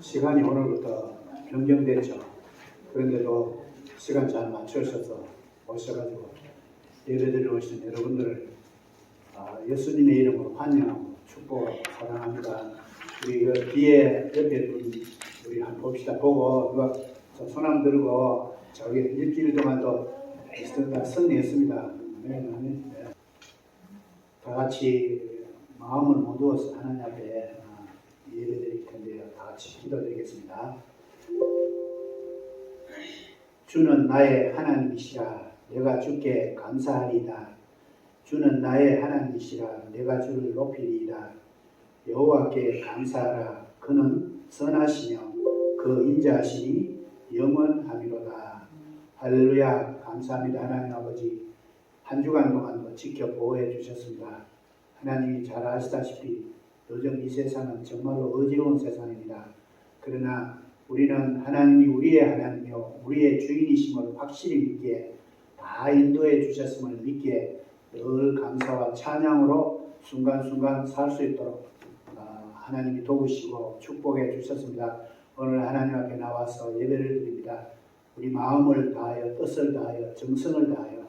시간이 오늘부터 변경됐죠. 그런데도 시간 잘 맞추셔서 오셔가지고 예배드리러 오신 여러분들을 예수님의 이름으로 환영하고 축복하고 사랑합니다. 우리 그 뒤에 옆에 우리 한번 봅시다. 보고 누가 손 한번 들고 저기 일주일 동안 또 승리했습니다. 네. 다 같이 마음을 모두어서 하나님 앞에 예배드릴 텐데요. 다 같이 기도드리겠습니다. 주는 나의 하나님이시라 내가 주께 감사하리이다. 주는 나의 하나님이시라 내가 주를 높이리이다. 여호와께 감사하라. 그는 선하시며 그 인자하시니 영원하미로다. 할렐루야. 감사합니다. 하나님 아버지, 한 주간 동안도 지켜 보호해 주셨습니다. 하나님이 잘 아시다시피 요즘 이 세상은 정말로 어지러운 세상입니다. 그러나 우리는 하나님이 우리의 하나님이요 우리의 주인이심을 확실히 믿기에 다 인도해 주셨음을 믿기에 늘 감사와 찬양으로 순간순간 살 수 있도록 하나님이 도우시고 축복해 주셨습니다. 오늘 하나님 앞에 나와서 예배를 드립니다. 우리 마음을 다하여 뜻을 다하여 정성을 다하여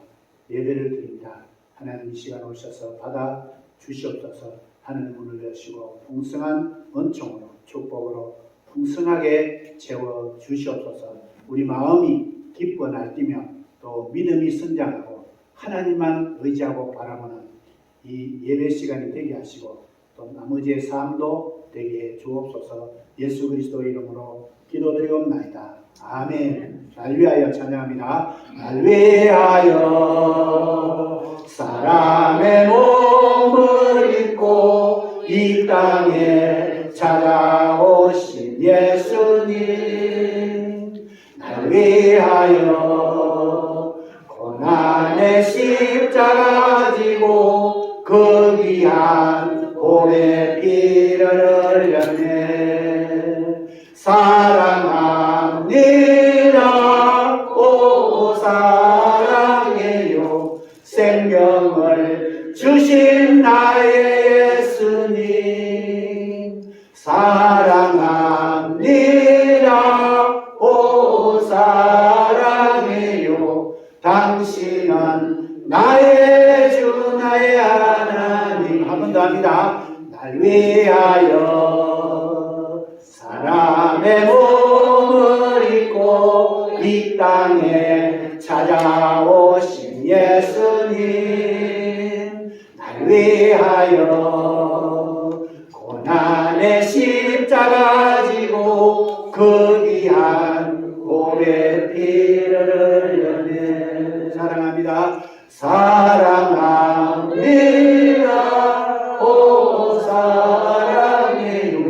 예배를 드립니다. 하나님 이 시간 오셔서 받아 주시옵소서. 하늘 문을 여시고 풍성한 은총으로 축복으로 풍성하게 채워 주시옵소서. 우리 마음이 기뻐 날뛰며 또 믿음이 성장하고 하나님만 의지하고 바라보는 이 예배 시간이 되게 하시고 또 나머지의 삶도 되게 주옵소서. 예수 그리스도 이름으로 기도드리옵나이다. 아멘. 날 위하여 찬양합니다. 날 위하여 사람의 몸을 입고 이 땅에 찾아오신 예수님, 날 위하여 고난의 십자가 지고 그 귀한 몸에 피를 흘렸네. 사랑합니다. 오 사랑해요. 생명을 주신 나의 예수님. 사랑합니다. 오 사랑해요. 당신은 나의 주 나의 하나님. 한 번 더 합니다. 날 위하여 사람의 몸을 입고 이 땅에 찾아오신 예수님, 날 위하여 고난의 십자가 지고 그 귀한 몸에 피를 흘렸네. 사랑합니다. 사랑합니다. 오 사랑해요.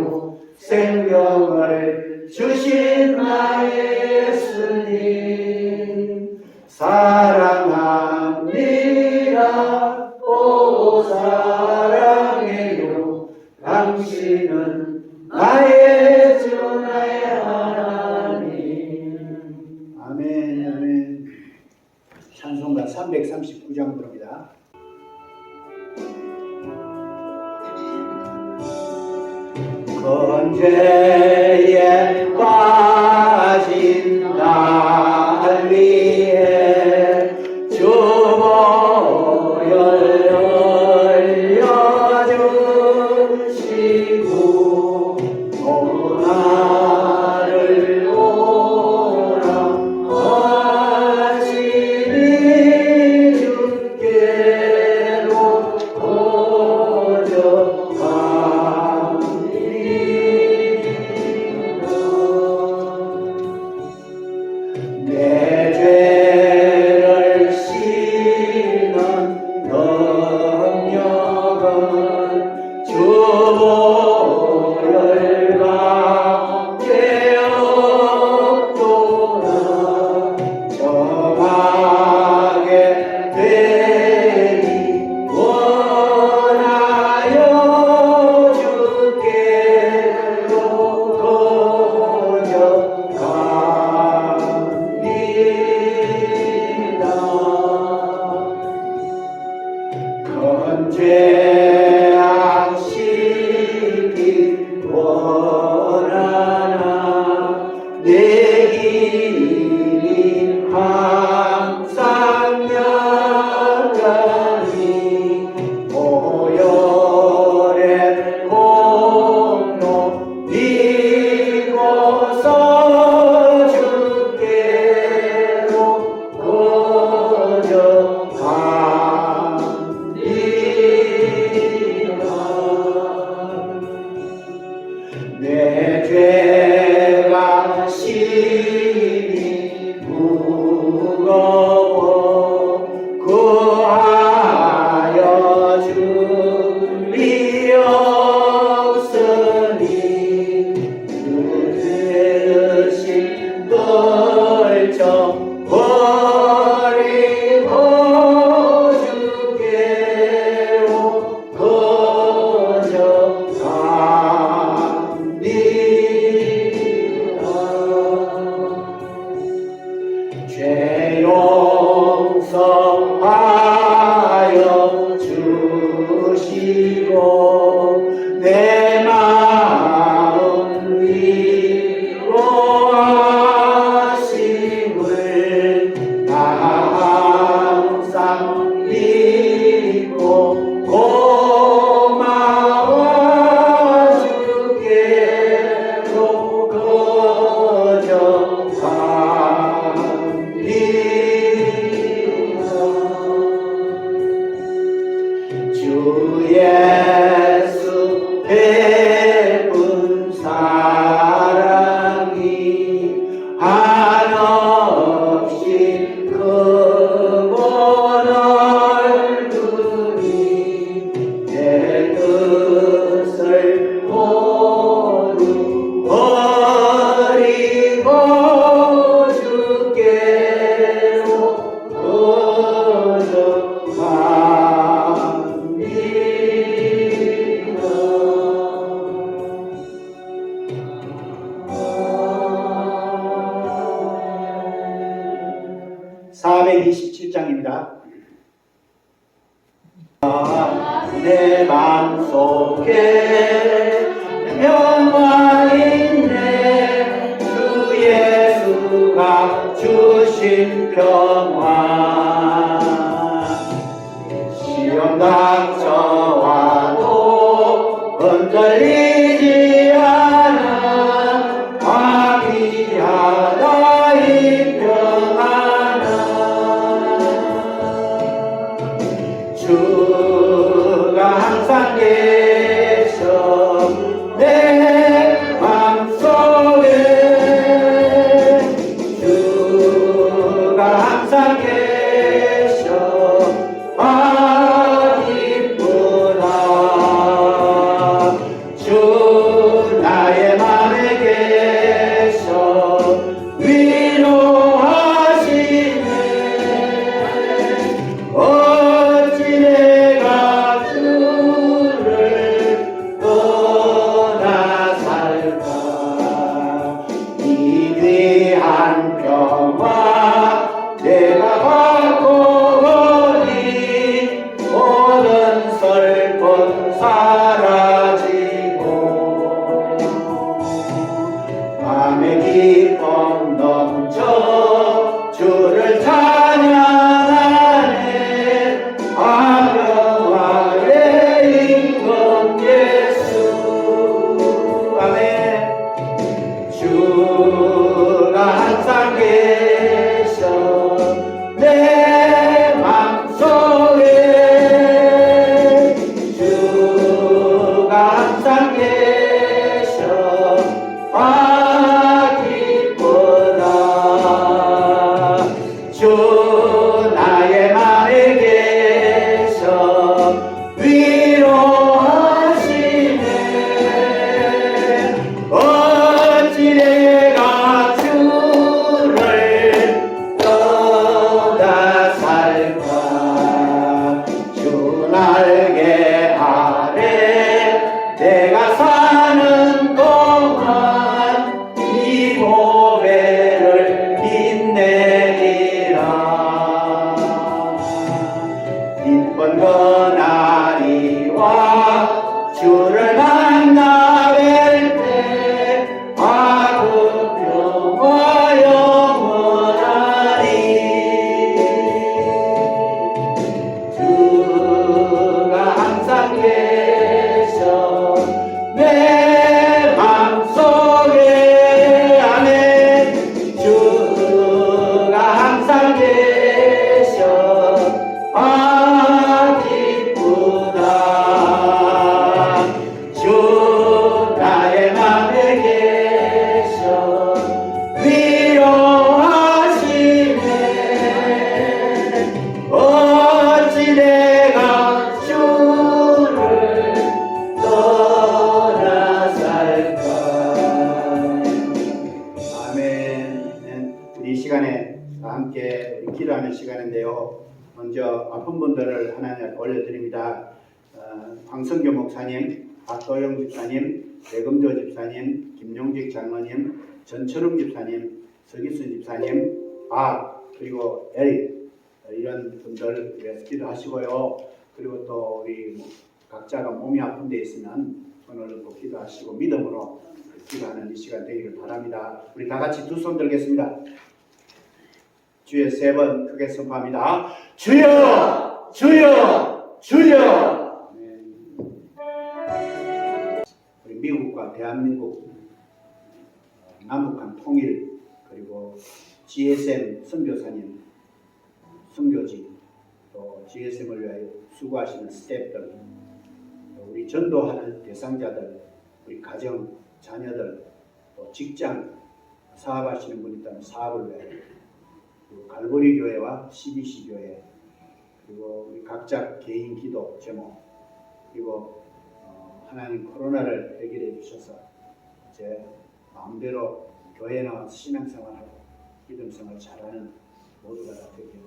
생명을 주신 나의 예수님. 사랑합니다. 오 사랑해요. 당신은 나의 주 나의 하나님. 아멘. 아멘. 찬송가 339장 부릅니다. 건재에 빠진 날 위해 사무엘 27장입니다. 내 맘속에 평화있네 주 예수가 주신 평화 시험 닥쳐와도 흔들리지 않아 아비하다 이 평화는 주가 항상 계셔 내 맘속에 주가 항상 계셔 기쁘다 주 나의 맘에 계셔 위로하시네 어찌 내가 주를 떠나 살까 이 귀한 평화 내가 받고 보니 모든 슬픔 사라지고 밤의 기쁨 넘쳐 주를 찬양하네 평화의 임금 예수 아멘 주가 항상 계셔 내 맘속에 주가 항상 계셔 기쁘다 주 나의 맘에 계셔 위로하시네 어찌 내가 주를 떠나 살까 주 날개 아래 내가 사는 동안 이 보배를 빛내리라 기쁜 그날이와 주를 만나 뵐때 아구 평화 영원하리 주가 항상 계셔 내 맘속에 아멘 주가 항상 계셔 기쁘다 주 나의 맘에 계셔 위로하시네 어찌 내가 주를 떠나 살까 아멘 우리 이 시간에 함께 기도하는 시간인데요 먼저 아픈 분들을 하나님 앞에 올려드립니다. 황성교 목사님, 박도영 집사님, 배금조 집사님, 김용직 장로님, 전철웅 집사님, 서기순 집사님, 그리고 에릭 이런 분들 위해서 기도하시고요. 그리고 또 우리 각자가 몸이 아픈 데 있으면 손을 꼭 기도하시고 믿음으로 기도하는 이 시간 되기를 바랍니다. 우리 다 같이 두 손 들겠습니다. 주여 세 번 크게 선포합니다. 주여! 주여! 주여! 우리 미국과 대한민국 남북한 통일 그리고 GSM 선교사님, 선교진 또 GSM을 위하여 수고하시는 스태프들 우리 전도하는 대상자들 우리 가정, 자녀들 또 직장 사업하시는 분이 있다면 사업을 위하여 갈보리 교회와 CBC 교회 그리고 우리 각자 개인 기도 제목 그리고 하나님 코로나를 해결해 주셔서 제 마음대로 교회에 나와서 신앙생활하고 믿음생활 잘하는 모두가 다 되기를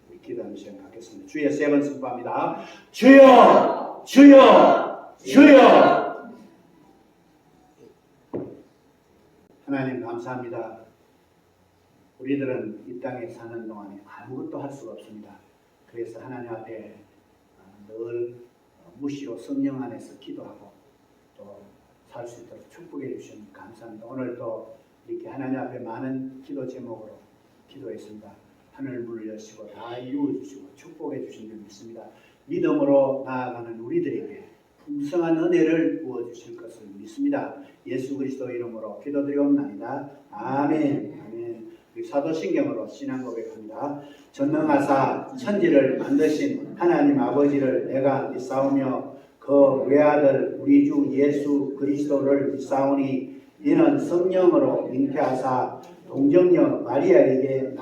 우리 기도하는 시간 갖겠습니다. 주여 세 번 선포합니다. 주여! 주여! 주여! 하나님 감사합니다. 우리들은 이 땅에 사는 동안에 아무것도 할 수가 없습니다. 그래서 하나님 앞에 늘 무시로 성령 안에서 기도하고 또 살 수 있도록 축복해 주시니 감사합니다. 오늘 또 이렇게 하나님 앞에 많은 기도 제목으로 기도했습니다. 하늘 문을 여시고 다 이루어주시고 축복해 주신 줄 믿습니다. 믿음으로 나아가는 우리들에게 풍성한 은혜를 부어주실 것을 믿습니다. 예수 그리스도 이름으로 기도드리옵나이다. 아멘. 아멘. 사도신경으로 신앙 고백합니다. 전능하사 천지를 만드신 하나님 아버지를 내가 믿사오며 그 외아들 우리 주 예수 그리스도를 믿사오니 이는 성령으로 잉태하사 동정녀 마리아에게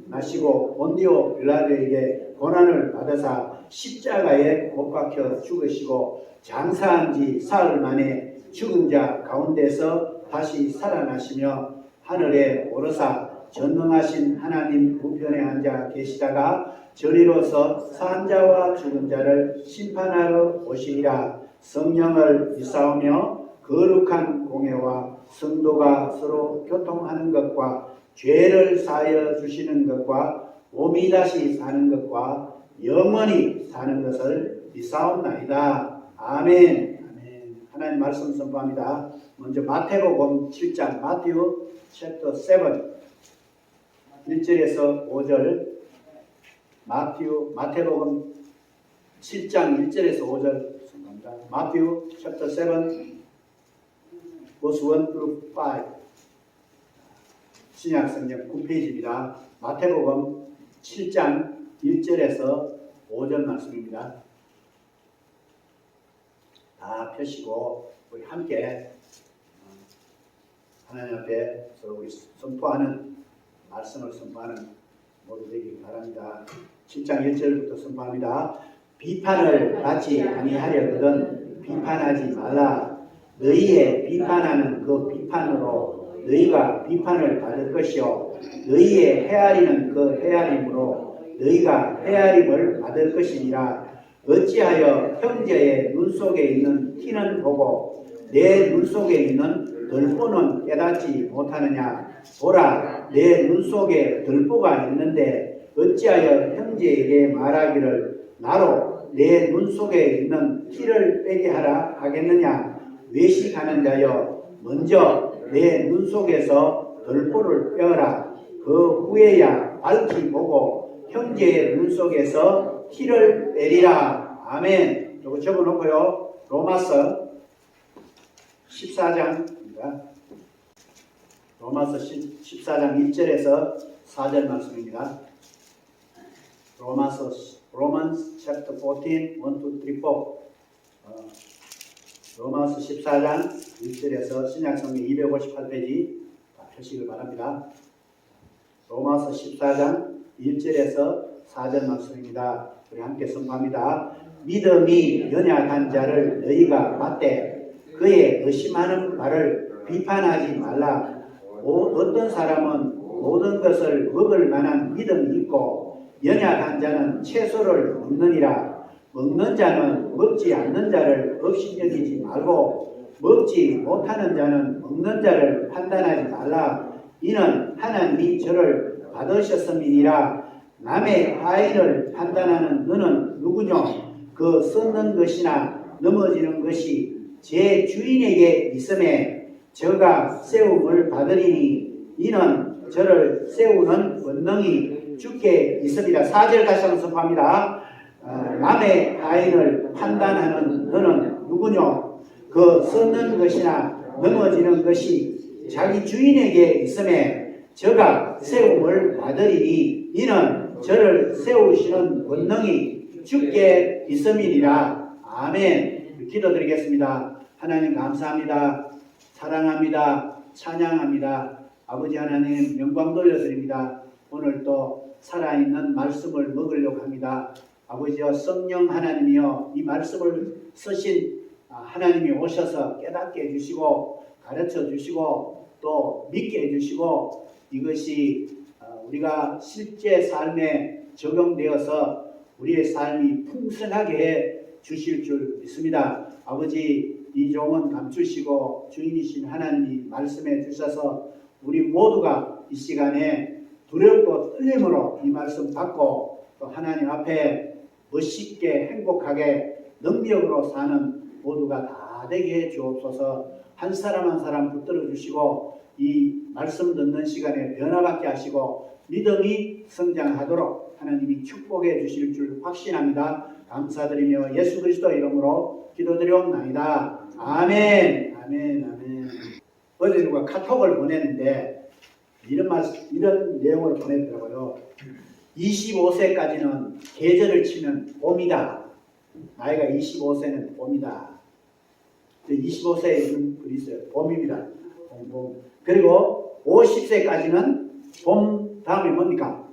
나시고 본디오 빌라도에게 고난을 받으사 십자가에 못 박혀 죽으시고 장사한 지 사흘 만에 죽은 자 가운데서 다시 살아나시며 하늘에 오르사 전능하신 하나님 우편에 앉아 계시다가 저리로서 산 자와 죽은 자를 심판하러 오시리라. 성령을 믿사오며 거룩한 공회와 성도가 서로 교통하는 것과 죄를 사하여 주시는 것과 몸이 다시 사는 것과 영원히 사는 것을 믿사옵나이다. 아멘. 아멘. 하나님 말씀 선포합니다. 먼저 마태복음 7장 마태오 챕터 7 1절에서 5절 마태복음 7장 1절에서 5절 선포합니다. 마태오 챕터 7 verse 1 through 5 신약성경 9페이지입니다. 마태복음 7장 1절에서 5절 말씀입니다. 다 펴시고 우리 함께 하나님 앞에서 우리 선포하는 말씀을 선포하는 모두 되길 바랍니다. 7장 1절부터 선포합니다. 비판을 받지 아니하려거든 비판하지 말라. 너희의 비판하는 그 비판으로 너희가 비판을 받을 것이요 너희의 헤아리는 그 헤아림으로 너희가 헤아림을 받을 것이니라. 어찌하여 형제의 눈 속에 있는 티는 보고 내 눈 속에 있는 들보는 깨닫지 못하느냐. 보라, 내 눈 속에 들보가 있는데 어찌하여 형제에게 말하기를 나로 내 눈 속에 있는 티를 빼게 하라 하겠느냐. 외식하는 자여, 먼저 내 눈 속에서 들보를 빼어라. 그 후에야 밝히 보고 형제의 눈 속에서 티를 빼리라. 아멘. 이거 적어놓고요. 로마서 14장입니다. 로마서 14장 1절에서 4절 말씀입니다. Romans chapter 14, 1, 2, 3, 4. 로마서 14장 1절에서 신약성경 258페이지 펴시길 바랍니다. 로마서 14장 1절에서 4절 말씀입니다. 우리 함께 선포합니다. 믿음이 연약한 자를 너희가 맞되 그의 의심하는 말을 비판하지 말라. 어떤 사람은 모든 것을 먹을 만한 믿음이 있고 연약한 자는 채소를 먹느니라. 먹는 자는 먹지 않는 자를 업신여기지 말고 먹지 못하는 자는 먹는 자를 판단하지 말라. 이는 하나님이 저를 받으셨음이니라. 남의 하인을 판단하는 너는 누구뇨? 그 썩는 것이나 넘어지는 것이 제 주인에게 있음에 저가 세움을 받으리니 이는 저를 세우는 권능이 주께 있으리라. 4절 다시 한번 선포합니다. 남의 하인을 판단하는 너는 누구뇨? 그 썩는 것이나 넘어지는 것이 자기 주인에게 있음에 저가 세움을 받으리니 이는 저를 세우시는 권능이 주께 있음이니라. 아멘. 기도드리겠습니다. 하나님 감사합니다. 사랑합니다. 찬양합니다. 아버지 하나님 영광 돌려드립니다. 오늘 또 살아있는 말씀을 먹으려고 합니다. 아버지여 성령 하나님이여 이 말씀을 쓰신 하나님이 오셔서 깨닫게 해주시고 가르쳐 주시고 또 믿게 해주시고 이것이 우리가 실제 삶에 적용되어서 우리의 삶이 풍성하게 해 주실 줄 믿습니다. 아버지 이 종은 감추시고 주인이신 하나님이 말씀해 주셔서 우리 모두가 이 시간에 두렵고 떨림으로 이 말씀 받고 또 하나님 앞에 멋있게 행복하게 능력으로 사는 모두가 다 되게 해 주옵소서. 한 사람 한 사람 붙들어 주시고 이 말씀 듣는 시간에 변화받게 하시고 믿음이 성장하도록 하나님이 축복해 주실 줄 확신합니다. 감사드리며 예수 그리스도 이름으로 기도드리옵나이다. 아멘. 아멘. 아멘. 어제 누가 카톡을 보냈는데 이런 내용을 보냈더라고요. 25세까지는 계절을 치면 봄이다. 나이가 25세는 봄이다. 25세에 있는 글이 있어요. 봄입니다. 봄. 그리고 50세까지는 봄 다음에 뭡니까?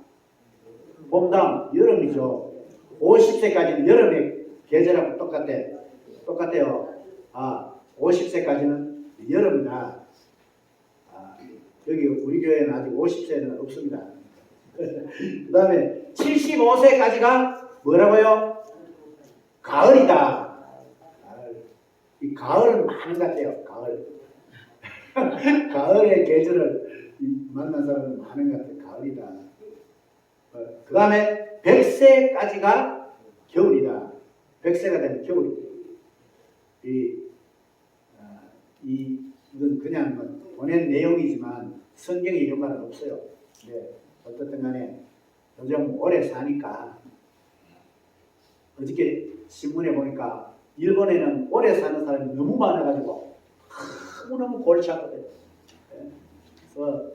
봄 다음 여름이죠. 50세까지는 여름의 계절하고 똑같아요. 50세까지는 여름이다. 여기 우리 교회는 아직 50세는 없습니다. 그 다음에 75세까지가 뭐라고요? 가을이다. 이 가을은 많은 것 같아요. 가을. 가을의 계절을 만난 사람은 많은 것 같아요. 가을이다. 그 다음에 100세까지가 겨울이다. 100세가 되면 겨울이다. 이건 그냥 보낸 내용이지만 성경에 이런 말은 없어요. 네, 어떻든 간에 요즘 오래 사니까 어저께 신문에 보니까 일본에는 오래 사는 사람이 너무 많아가지고 너무너무 골치 아프대요. 네. 그래서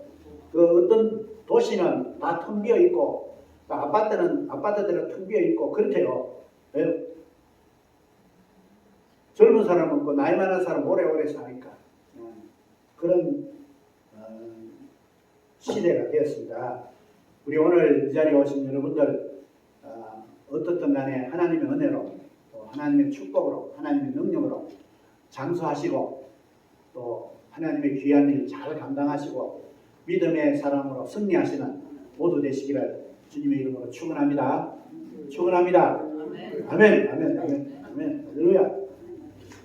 그 어떤 도시는 다 텅 비어 있고 아파트들은 텅 비어 있고 그렇대요. 네. 젊은 사람은 없고 나이 많은 사람 오래오래 사니까 그런 시대가 되었습니다. 우리 오늘 이 자리에 오신 여러분들 어떻든 간에 하나님의 은혜로 또 하나님의 축복으로 하나님의 능력으로 장수하시고 또 하나님의 귀한 일 잘 감당하시고 믿음의 사람으로 승리하시는 모두 되시기를 주님의 이름으로 축원합니다. 축원합니다. 아멘. 아멘. 아멘. 아멘. 할렐루야.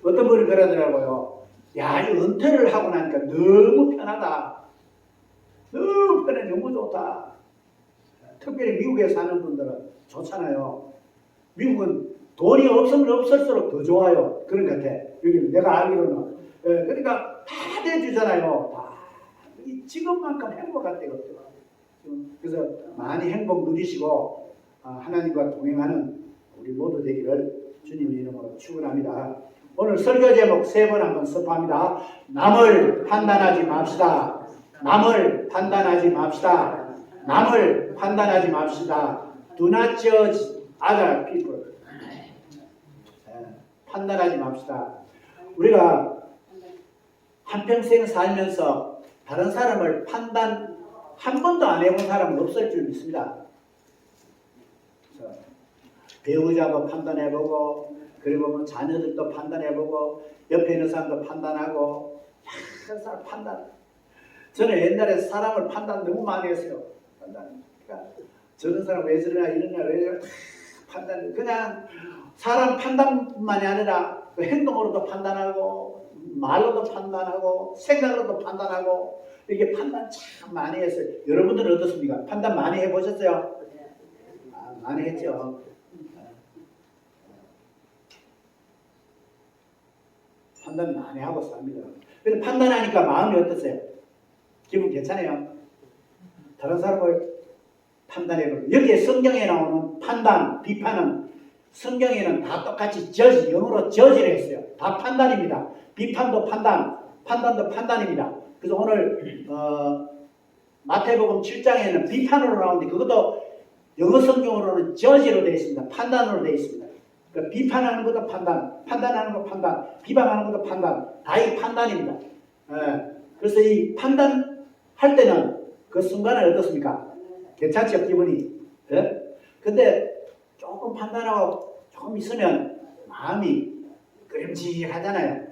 어떤 분이 그러더라고요. 야, 이 은퇴를 하고 나니까 너무 편하다. 너무 편해. 너무 좋다. 특별히 미국에 사는 분들은 좋잖아요. 미국은 돈이 없으면 없을수록 더 좋아요. 그런 것 같아. 여기 내가 알기로는. 그러니까 다 내주잖아요. 다. 지금만큼 행복할 때가 없어요. 그래서 많이 행복 누리시고 하나님과 동행하는 우리 모두 되기를 주님의 이름으로 축원합니다. 오늘 설교 제목 3번 한번 선포합니다. 남을 판단하지 맙시다. 남을 판단하지 맙시다. 남을 판단하지 맙시다. Do not judge other people. 판단하지 맙시다. 우리가 한평생 살면서 다른 사람을 판단 한 번도 안 해본 사람은 없을 줄 믿습니다. 배우자도 판단해보고 그리고 뭐 자녀들도 판단해보고 옆에 있는 사람도 판단하고 한 사람 판단. 저는 옛날에 사람을 판단 너무 많이 했어요. 판단. 그러니까 저런 사람 왜 저러나 이러냐 왜 저러나 판단. 그냥 사람 판단만이 아니라 그 행동으로도 판단하고 말로도 판단하고 생각으로도 판단하고 이렇게 판단 참 많이 했어요. 여러분들은 어떻습니까? 판단 많이 해보셨어요? 많이 했죠. 판단 많이 하고 삽니다. 근데 판단하니까 마음이 어떠세요? 기분 괜찮아요? 다른 사람을 판단해보고 여기에 성경에 나오는 판단, 비판은 성경에는 다 똑같이 저지, 영어로 저지를 했어요. 다 판단입니다. 비판도 판단, 판단도 판단입니다. 그래서 오늘 마태복음 7장에는 비판으로 나오는데 그것도 영어 성경으로는 저지로 되어 있습니다. 판단으로 되어 있습니다. 그러니까 비판하는 것도 판단, 판단하는 것도 판단, 비방하는 것도 판단, 다 이 판단입니다. 그래서 이 판단할 때는 그 순간에 어떻습니까? 괜찮죠, 기분이? 근데 조금 판단하고 조금 있으면 마음이 끄림직하잖아요.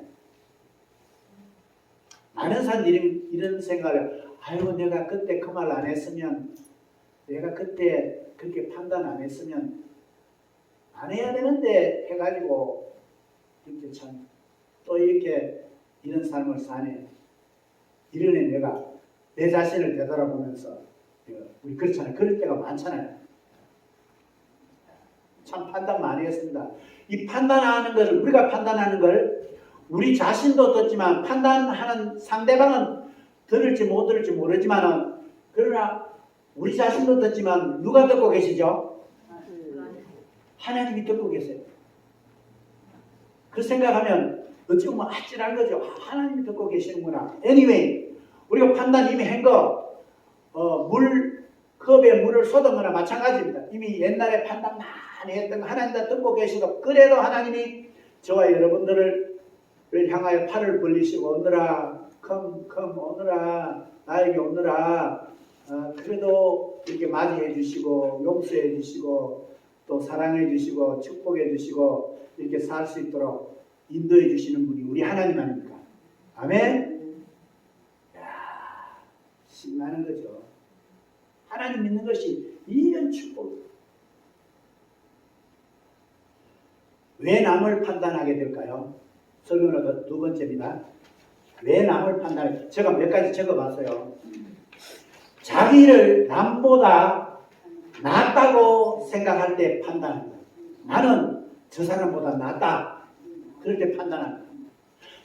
많은 사람들이 이런 생각을 아이고 내가 그때 그 말 안 했으면 내가 그때 그렇게 판단 안 했으면 안 해야 되는데 해가지고 이렇게 참 또 이렇게 이런 삶을 사네. 이런 애 내가 내 자신을 되돌아보면서 우리 그렇잖아요. 그럴 때가 많잖아요. 참 판단 많이 했습니다. 이 판단하는 것을 우리가 판단하는 걸 우리 자신도 듣지만 판단하는 상대방은 들을지 못 들을지 모르지만은 그러나 우리 자신도 듣지만 누가 듣고 계시죠? 하나님이 듣고 계세요. 그 생각하면 어찌 보면 아찔한 거죠. 하나님이 듣고 계시는구나. Anyway, 우리가 판단 이미 한 거, 컵에 물을 쏟은 거나 마찬가지입니다. 이미 옛날에 판단 많이 했던 거 하나님 다 듣고 계시고, 그래도 하나님이 저와 여러분들을 향하여 팔을 벌리시고, 오너라, 오너라, 나에게 오너라, 그래도 이렇게 맞이해 주시고, 용서해 주시고, 또 사랑해 주시고, 축복해 주시고, 이렇게 살 수 있도록 인도해 주시는 분이 우리 하나님 아닙니까? 아멘? 이야, 신나는 거죠. 하나님 믿는 것이 이런 축복. 왜 남을 판단하게 될까요? 설명은 두 번째입니다. 왜 남을 판단해? 제가 몇 가지 적어봤어요. 자기를 남보다 낫다고 생각할 때 판단합니다. 나는 저 사람보다 낫다. 그럴 때 판단합니다.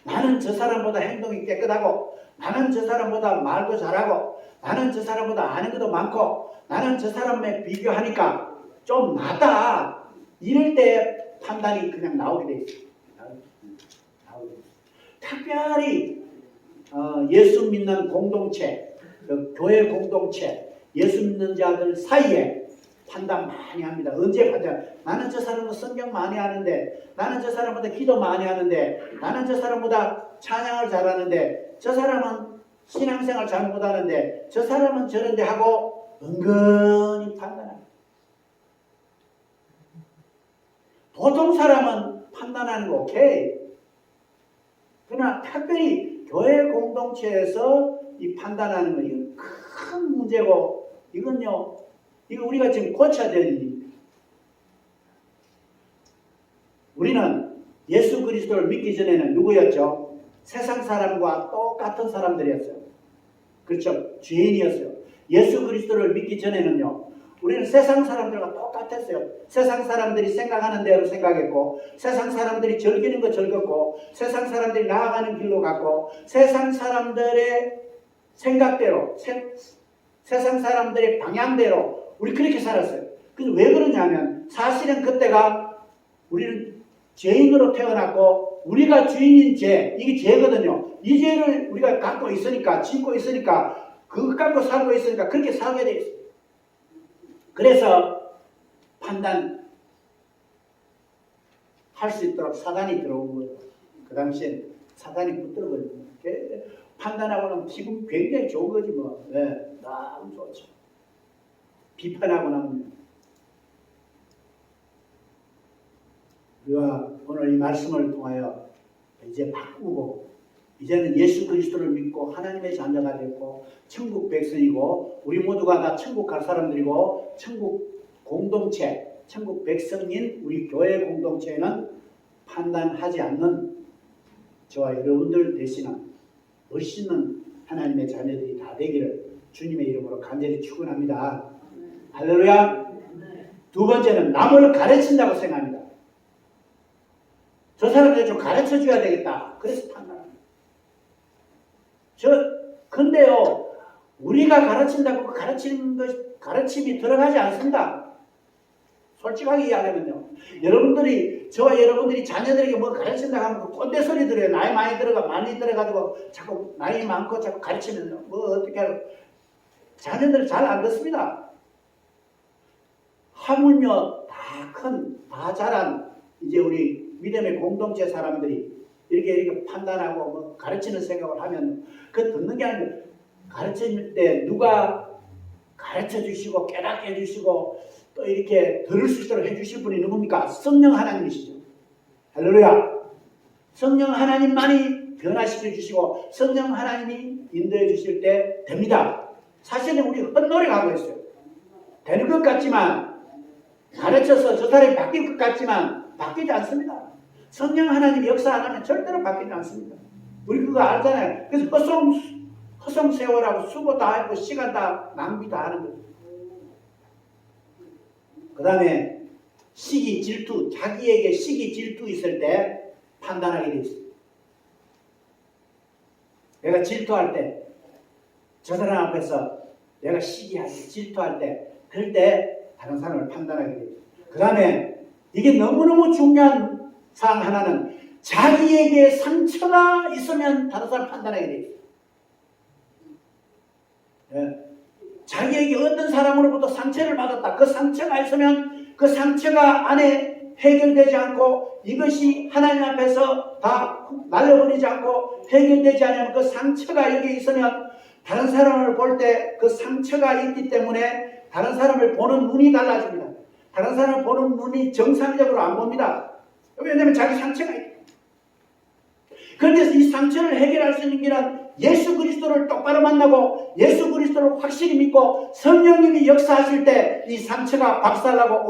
나는 저 사람보다 행동이 깨끗하고, 나는 저 사람보다 말도 잘하고, 나는 저 사람보다 아는 것도 많고, 나는 저 사람에 비교하니까 좀 낫다. 이럴 때 판단이 그냥 나오게 돼 있어요. 특별히 예수 믿는 공동체, 교회 공동체, 예수 믿는 자들 사이에 판단 많이 합니다. 언제 판단? 나는 저 사람보다 성경 많이 하는데, 나는 저 사람보다 기도 많이 하는데, 나는 저 사람보다 찬양을 잘하는데, 저 사람은 신앙생활 잘 못하는데, 저 사람은 저런데 하고 은근히 판단합니다. 보통 사람은 판단하는 거 오케이. 그러나 특별히 교회 공동체에서 이 판단하는 건 이건 큰 문제고, 이거 우리가 지금 고쳐야 될 일입니다. 우리는 예수 그리스도를 믿기 전에는 누구였죠? 세상 사람과 똑같은 사람들이었어요. 그렇죠? 죄인이었어요. 예수 그리스도를 믿기 전에는요, 우리는 세상 사람들과 똑같았어요. 세상 사람들이 생각하는 대로 생각했고, 세상 사람들이 즐기는 거 즐겼고, 세상 사람들이 나아가는 길로 갔고, 세상 사람들의 생각대로, 세상 사람들의 방향대로 우리 그렇게 살았어요. 그래서 왜 그러냐면 사실은 그때가 우리는 죄인으로 태어났고, 우리가 주인인 죄, 이게 죄거든요. 이 죄를 우리가 갖고 있으니까, 짓고 있으니까, 그거 갖고 살고 있으니까 그렇게 살게 돼 있어요. 그래서 판단할 수 있도록 사단이 들어온 거예요. 그 당시엔 사단이 붙들어버렸거든요. 판단하고 나면 기분 굉장히 좋은 거지 뭐. 네, 너무 좋죠. 비판하고 나면 우리가 오늘 이 말씀을 통하여 이제 바꾸고, 이제는 예수 그리스도를 믿고 하나님의 자녀가 됐고 천국 백성이고, 우리 모두가 다 천국 갈 사람들이고, 천국 공동체, 천국 백성인 우리 교회 공동체에는 판단하지 않는 저와 여러분들 되시는 멋있는 하나님의 자녀들이 다 되기를 주님의 이름으로 간절히 축원합니다. 할렐루야. 두 번째는 남을 가르친다고 생각합니다. 저 사람들 좀 가르쳐 줘야 되겠다. 그래서 판단합니다. 근데요, 우리가 가르친다고 가르침이 들어가지 않습니다. 솔직하게 이야기하면요. 저와 여러분들이 자녀들에게 뭐 가르친다고 하면 그 꼰대 소리 들어요. 나이 많이 들어가지고 자꾸 나이 많고 자꾸 가르치면 뭐 어떻게 하고. 자녀들 잘 안 듣습니다. 하물며 다 자란 이제 우리 믿음의 공동체 사람들이 이렇게 판단하고 뭐 가르치는 생각을 하면 그 듣는 게 아니고, 가르칠 때 누가 가르쳐 주시고 깨닫게 해주시고 또 이렇게 들을 수 있도록 해주실 분이 누굽니까? 성령 하나님이시죠. 할렐루야. 성령 하나님만이 변화시켜 주시고 성령 하나님이 인도해 주실 때 됩니다. 사실은 우리 헛노력하고 있어요. 되는 것 같지만, 가르쳐서 저 사람이 바뀔 것 같지만 바뀌지 않습니다. 성령 하나님 역사 안 하면 절대로 바뀌지 않습니다. 우리 그거 알잖아요. 그래서 허송세월하고 수고 다 하고 시간 다 낭비 다 하는 거죠. 그 다음에 시기 질투, 자기에게 시기 질투 있을 때 판단하게 돼 있어요. 내가 질투할 때, 저 사람 앞에서 내가 시기할 때, 질투할 때, 그럴 때 다른 사람을 판단하게 돼요. 그 다음에 이게 너무너무 중요한 사항 하나는 자기에게 상처가 있으면 다른 사람 판단하게 돼요. 예. 자기에게 어떤 사람으로부터 상처를 받았다. 그 상처가 있으면 그 상처가 안에 해결되지 않고 이것이 하나님 앞에서 다 날려버리지 않고 해결되지 않으면 그 상처가 여기 있으면 다른 사람을 볼 때 그 상처가 있기 때문에 다른 사람을 보는 눈이 달라집니다. 다른 사람을 보는 눈이 정상적으로 안 봅니다. 왜냐하면 자기 상처가 있기 때문에. 그런데 이 상처를 해결할 수 있는 길은 예수 그리스도를 똑바로 만나고 예수 그리스도를 확실히 믿고 성령님이 역사하실 때 이 상처가 박살나고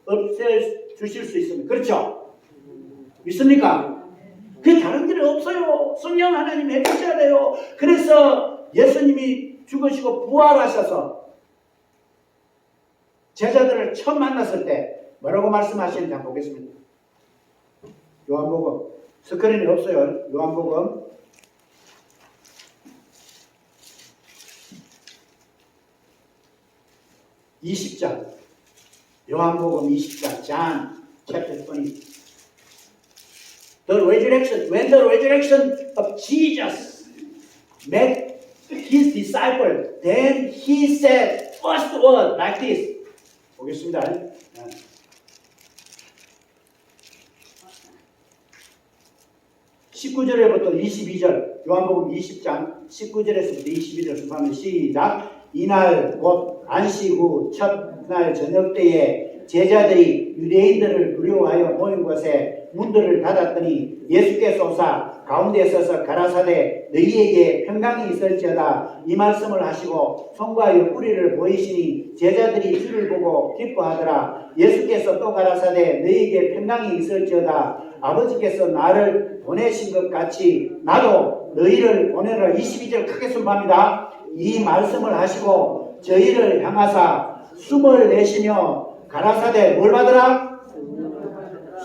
없애주실 수 있습니다. 그렇죠? 믿습니까? 그 다른 길이 없어요. 성령 하나님 해주셔야 돼요. 그래서 예수님이 죽으시고 부활하셔서 제자들을 처음 만났을 때 뭐라고 말씀하시는지 한번 보겠습니다. 요한복음 스크린이 없어요. 요한복음 20장 요한복음 20장 John chapter 20 The resurrection, when the resurrection of Jesus met his disciple, then he said first word like this. 보겠습니다. 19절부터 22절 요한복음 20장 19절에서부터 22절 하면 시작. 이날 곧 안식 후 첫날 저녁 때에 제자들이 유대인들을 두려워하여 모인 곳에 문들을 닫았더니 예수께서 오사 가운데 서서 가라사대 너희에게 평강이 있을지어다 이 말씀을 하시고 손과 옆구리를 보이시니 제자들이 주를 보고 기뻐하더라. 예수께서 또 가라사대 너희에게 평강이 있을지어다 아버지께서 나를 보내신 것 같이 나도 너희를 보내라. 22절 크게 선포합니다. 이 말씀을 하시고 저희를 향하사 숨을 내쉬며 가라사대 뭘 받으라?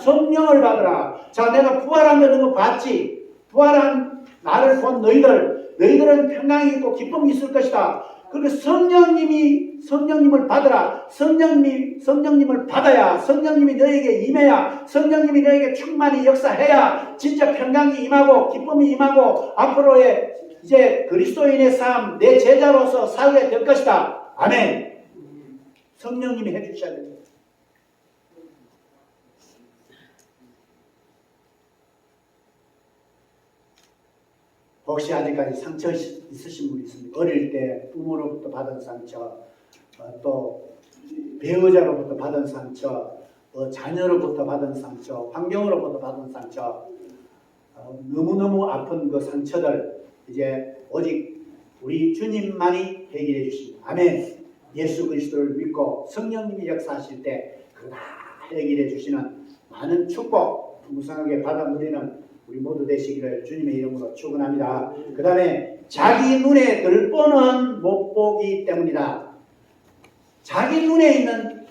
성령을 받으라. 자, 내가 부활한 거 너는 봤지? 부활한 나를 본 너희들은 평강이 있고 기쁨이 있을 것이다. 그러니까 성령님을 받으라. 성령님을 받아야 성령님이 너에게 임해야 성령님이 너에게 충만히 역사해야 진짜 평강이 임하고 기쁨이 임하고 앞으로의 이제 그리스도인의 삶, 내 제자로서 살게 될 것이다. 아멘. 성령님이 해주셔야 됩니다. 혹시 아직까지 상처 있으신 분 있습니까? 어릴 때 부모로부터 받은 상처, 또 배우자로부터 받은 상처, 자녀로부터 받은 상처, 환경으로부터 받은 상처, 너무너무 아픈 그 상처들 이제 오직 우리 주님만이 해결해 주십니다. 아멘. 예수 그리스도를 믿고 성령님이 역사하실 때 그거 다 해결해 주시는 많은 축복 풍성하게 받아 누리는 우리 모두 되시기를 주님의 이름으로 축원합니다. 그 다음에 자기 눈에 들보는 못 보기 때문이다. 자기 눈에 있는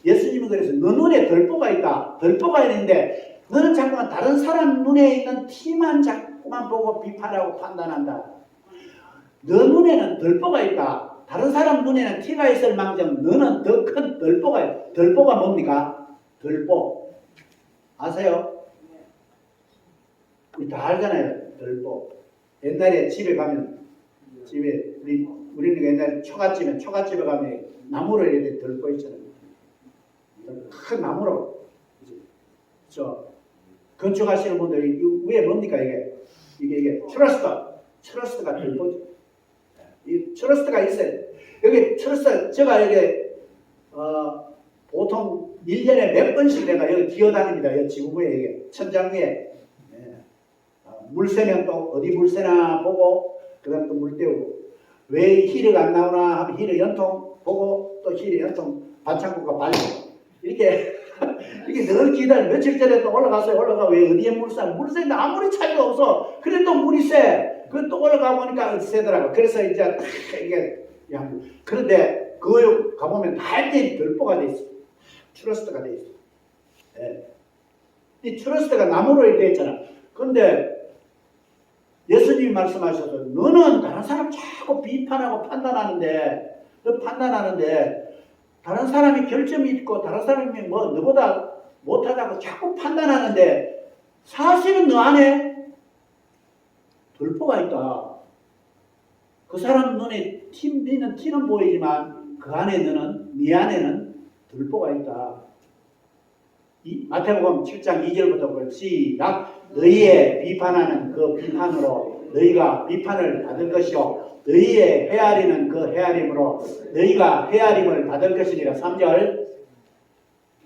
예수님은 그래서 너 눈에 들보가 있다. 들보가 있는데 너는 자꾸만 다른 사람 눈에 있는 티만 자꾸만 보고 비판하고 판단한다. 너 눈에는 들보가 있다. 다른 사람 눈에는 티가 있을 망정 너는 더 큰 들보가 있다. 들보가 뭡니까? 들보 아세요? 우리 다 알잖아요. 들보. 옛날에 집에 가면 우리는 옛날에 초가집에 가면 나무로 이렇게 들보 있잖아요. 큰 나무로 건축하시는 분들이 위에 뭡니까 이게 트러스트가 들보죠. 이 트러스트가 있어요. 여기 트러스트 제가 여기 보통 1년에 몇 번씩 내가 여기 기어다닙니다. 여기 지구 위에 이게 천장 위에. 물 새면 또 어디 물 새나 보고 그 다음 또 물 떼우고 왜 히레가 안 나오나 하면 히레 연통 보고 또 히레 연통 반창고가 발리고 이렇게 늘 기다려. 며칠 전에 또 올라가 왜 어디에 물새인데 아무리 차이가 없어. 그래 또 물이 새. 그 또 올라가 보니까 세더라고. 그래서 이제 이게 그런데 그 가보면 완전히 들보가 돼 있어. 트러스트가 돼 있어. 예. 이 트러스트가 나무로 되어 있잖아. 그런데 예수님이 말씀하셔서 너는 다른 사람 자꾸 비판하고 판단하는데 다른 사람이 결점이 있고 다른 사람이 뭐 너보다 못하다고 자꾸 판단하는데 사실은 너 안에 돌보가 있다. 그 사람 눈에 티는 보이지만 그 안에 네 안에는 돌보가 있다. 마태복음 7장 2절부터 보면 시작. 너희의 비판하는 그 비판으로 너희가 비판을 받을 것이요 너희의 헤아리는 그 헤아림으로 너희가 헤아림을 받을 것이니라. 3절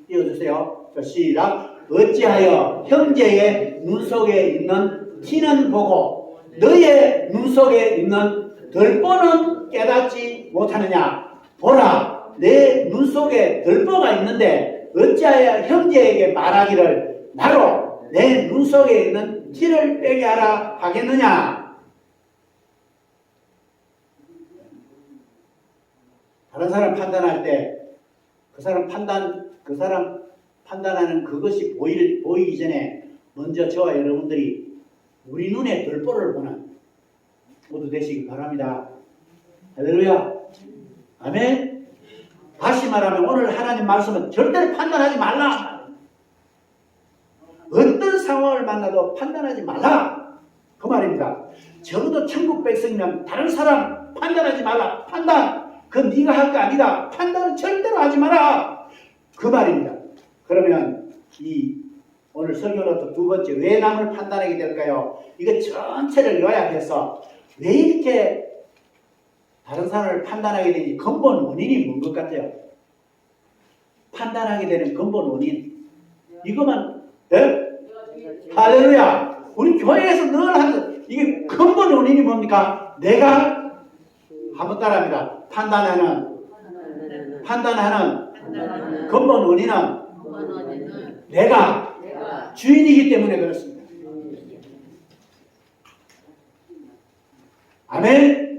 띄워주세요. 시작. 어찌하여 형제의 눈 속에 있는 티는 보고 너희의 눈 속에 있는 덜보는 깨닫지 못하느냐. 보라, 내 눈 속에 덜보가 있는데 어찌하여 형제에게 말하기를 나로 내 눈 속에 있는 티를 빼게 하라 하겠느냐. 다른 사람 판단할 때 그 사람 판단하는 그것이 보이기 전에 먼저 저와 여러분들이 우리 눈에 덜보를 보는 모두 되시기 바랍니다. 할렐루야. 아멘. 다시 말하면 오늘 하나님 말씀은 절대로 판단하지 말라. 어떤 상황을 만나도 판단하지 말라. 그 말입니다. 적어도 천국 백성이면 다른 사람 판단하지 말라. 판단. 그건 네가 할 거 아니다. 판단은 절대로 하지 마라. 그 말입니다. 그러면 오늘 설교로 두 번째 왜 남을 판단하게 될까요? 이거 전체를 요약해서 왜 이렇게 다른 사람을 판단하게 되는지 근본 원인이 뭔 것 같아요? 판단하게 되는 근본 원인. 이거만, 예? 할렐루야. 우리 교회에서 늘 하는, 이게 근본 원인이 뭡니까? 내가, 한번 따라합니다. 판단하는 근본 원인은 내가 주인이기 때문에 그렇습니다. 아멘.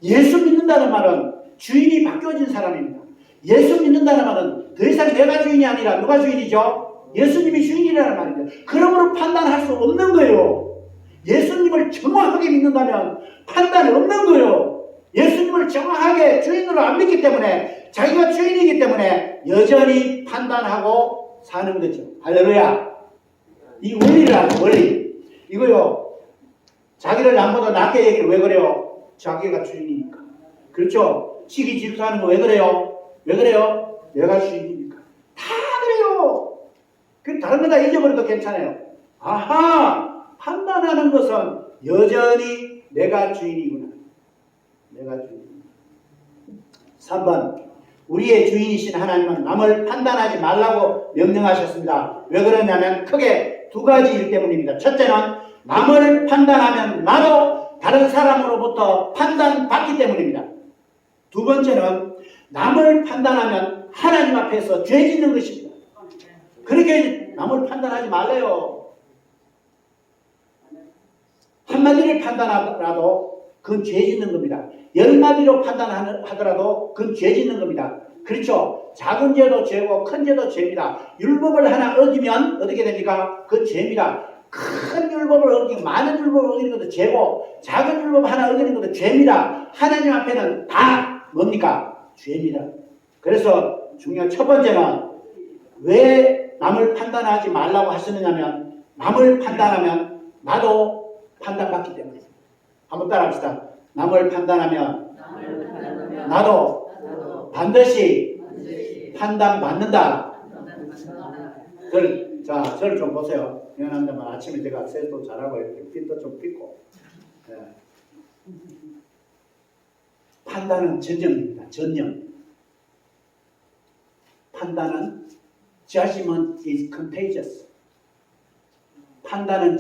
예수 믿는다는 말은 주인이 바뀌어진 사람입니다. 예수 믿는다는 말은 더 이상 내가 주인이 아니라 누가 주인이죠? 예수님이 주인이라는 말입니다. 그러므로 판단할 수 없는 거예요. 예수님을 정확하게 믿는다면 판단이 없는 거예요. 예수님을 정확하게 주인으로 안 믿기 때문에 자기가 주인이기 때문에 여전히 판단하고 사는 거죠. 할렐루야. 이 원리를 아는 원리. 이거요. 자기를 남보다 낮게 얘기해. 왜 그래요? 자기가 주인이니까. 그렇죠? 시기 질투하는 거 왜 그래요? 왜 그래요? 내가 주인이니까. 다 그래요. 그 다른 거 다 잊어버려도 괜찮아요. 아하! 판단하는 것은 여전히 내가 주인이구나. 내가 주인이구나. 3번. 우리의 주인이신 하나님은 남을 판단하지 말라고 명령하셨습니다. 왜 그러냐면 크게 두 가지 일 때문입니다. 첫째는 남을 판단하면 나도 다른 사람으로부터 판단받기 때문입니다. 두 번째는 남을 판단하면 하나님 앞에서 죄 짓는 것입니다. 그렇게 남을 판단하지 말래요. 한마디를 판단하더라도 그건 죄 짓는 겁니다. 10마디로 판단하더라도 그건 죄 짓는 겁니다. 그렇죠? 작은 죄도 죄고 큰 죄도 죄입니다. 율법을 하나 어기면 어떻게 됩니까? 그건 죄입니다. 큰 율법을 어기고 많은 율법을 어기는 것도 죄고 작은 율법 하나 어기는 것도 죄입니다. 하나님 앞에는 다 뭡니까? 죄입니다. 그래서 중요한 첫 번째는 왜 남을 판단하지 말라고 하시느냐면 남을 판단하면 나도 판단받기 때문에. 한번 따라합시다. 남을 판단하면 나도 반드시 판단받는다. 저를 좀 보세요. 미안합니다만 아침에 제가 세수도 잘하고 이렇게 핏도 좀 핏고. 네. 판단은 전념입니다. 전념. 판단은 judgment is contagious. 판단은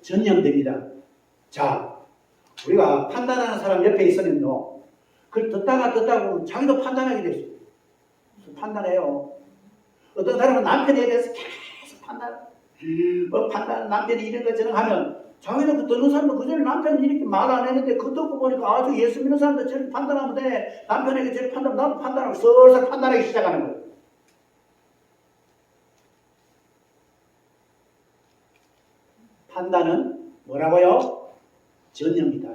전념됩니다. 자, 우리가 판단하는 사람 옆에 있으면요, 그걸 듣다가 보면 자기도 판단하게 됐어요. 판단해요. 어떤 사람은 남편에 대해서 계속 판단, 판단, 남편이 이런 거 저런 하면 자기는 그 듣는 사람도 그전에 남편이 이렇게 말 안 했는데 그 듣고 보니까 아주 예수 믿는 사람도 저렇게 판단하면 돼. 남편에게 저렇게 판단하면 나도 판단하고 슬슬 판단하기 시작하는 거예요. 판단은 뭐라고요? 전념이다.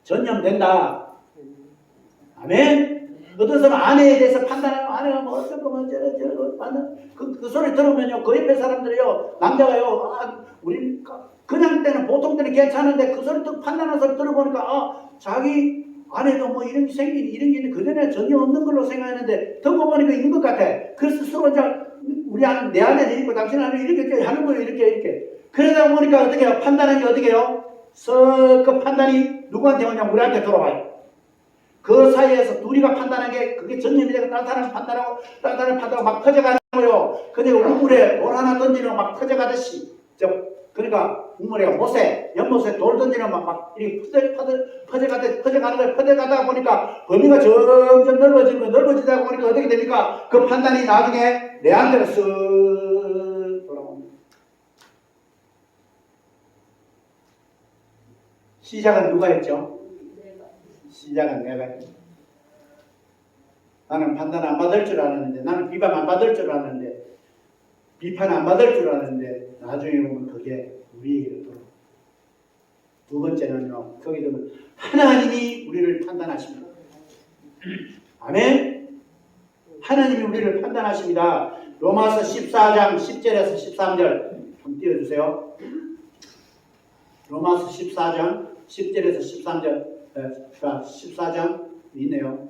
전념된다. 아멘? 어떤 사람은 아내에 대해서 판단하면 아내가 뭐 어쩌고 뭐 저러 판단 그 소리 들으면요 그 옆에 사람들이요 남자가요 우리 그냥 때는 보통 때는 괜찮은데 그 소리 듣고 판단하는 소리 들어보니까 자기 아내도 뭐 이런 게 생긴 이런 게 있는데 그전에 전혀 없는 걸로 생각했는데 듣고 보니까 있는 것 같아. 그래서 서로 이제 내 아내는 있고 당신 아내는 이렇게 하는 거예요 이렇게 그러다 보니까 어떻게 해요? 판단한 게 어떻게 해요? 그 판단이 누구한테 오냐 우리한테 돌아와요. 그 사이에서 둘이가 판단한 게 그게 전념이 되고 다른 사람 판단하고 다른 사람 판단하고 막 퍼져가는 거예요. 근데 우물에 돌 하나 던지는 막 퍼져가듯이 그러니까 우물에 연못에 돌 던지는 막 이렇게 퍼져가는 거예요. 퍼져가다 보니까 범위가 점점 넓어지다 보니까 어떻게 됩니까? 그 판단이 나중에 내한테로 쓱 돌아옵니다. 시작은 누가 했죠? 시작은 내가 했죠. 나는 판단 안 받을 줄 알았는데 나는 비방 안 받을 줄 알았는데 비판 안 받을 줄 알았는데 나중에 보면 그게 우리에게로 돌아옵니다. 두 번째는요. 거기 보면 하나님이 우리를 판단하십니다. 아멘. 하나님이 우리를 판단하십니다. 로마서 14장 10절에서 13절 좀 띄워주세요. 로마서 14장 10절에서 13절 자 14장 있네요.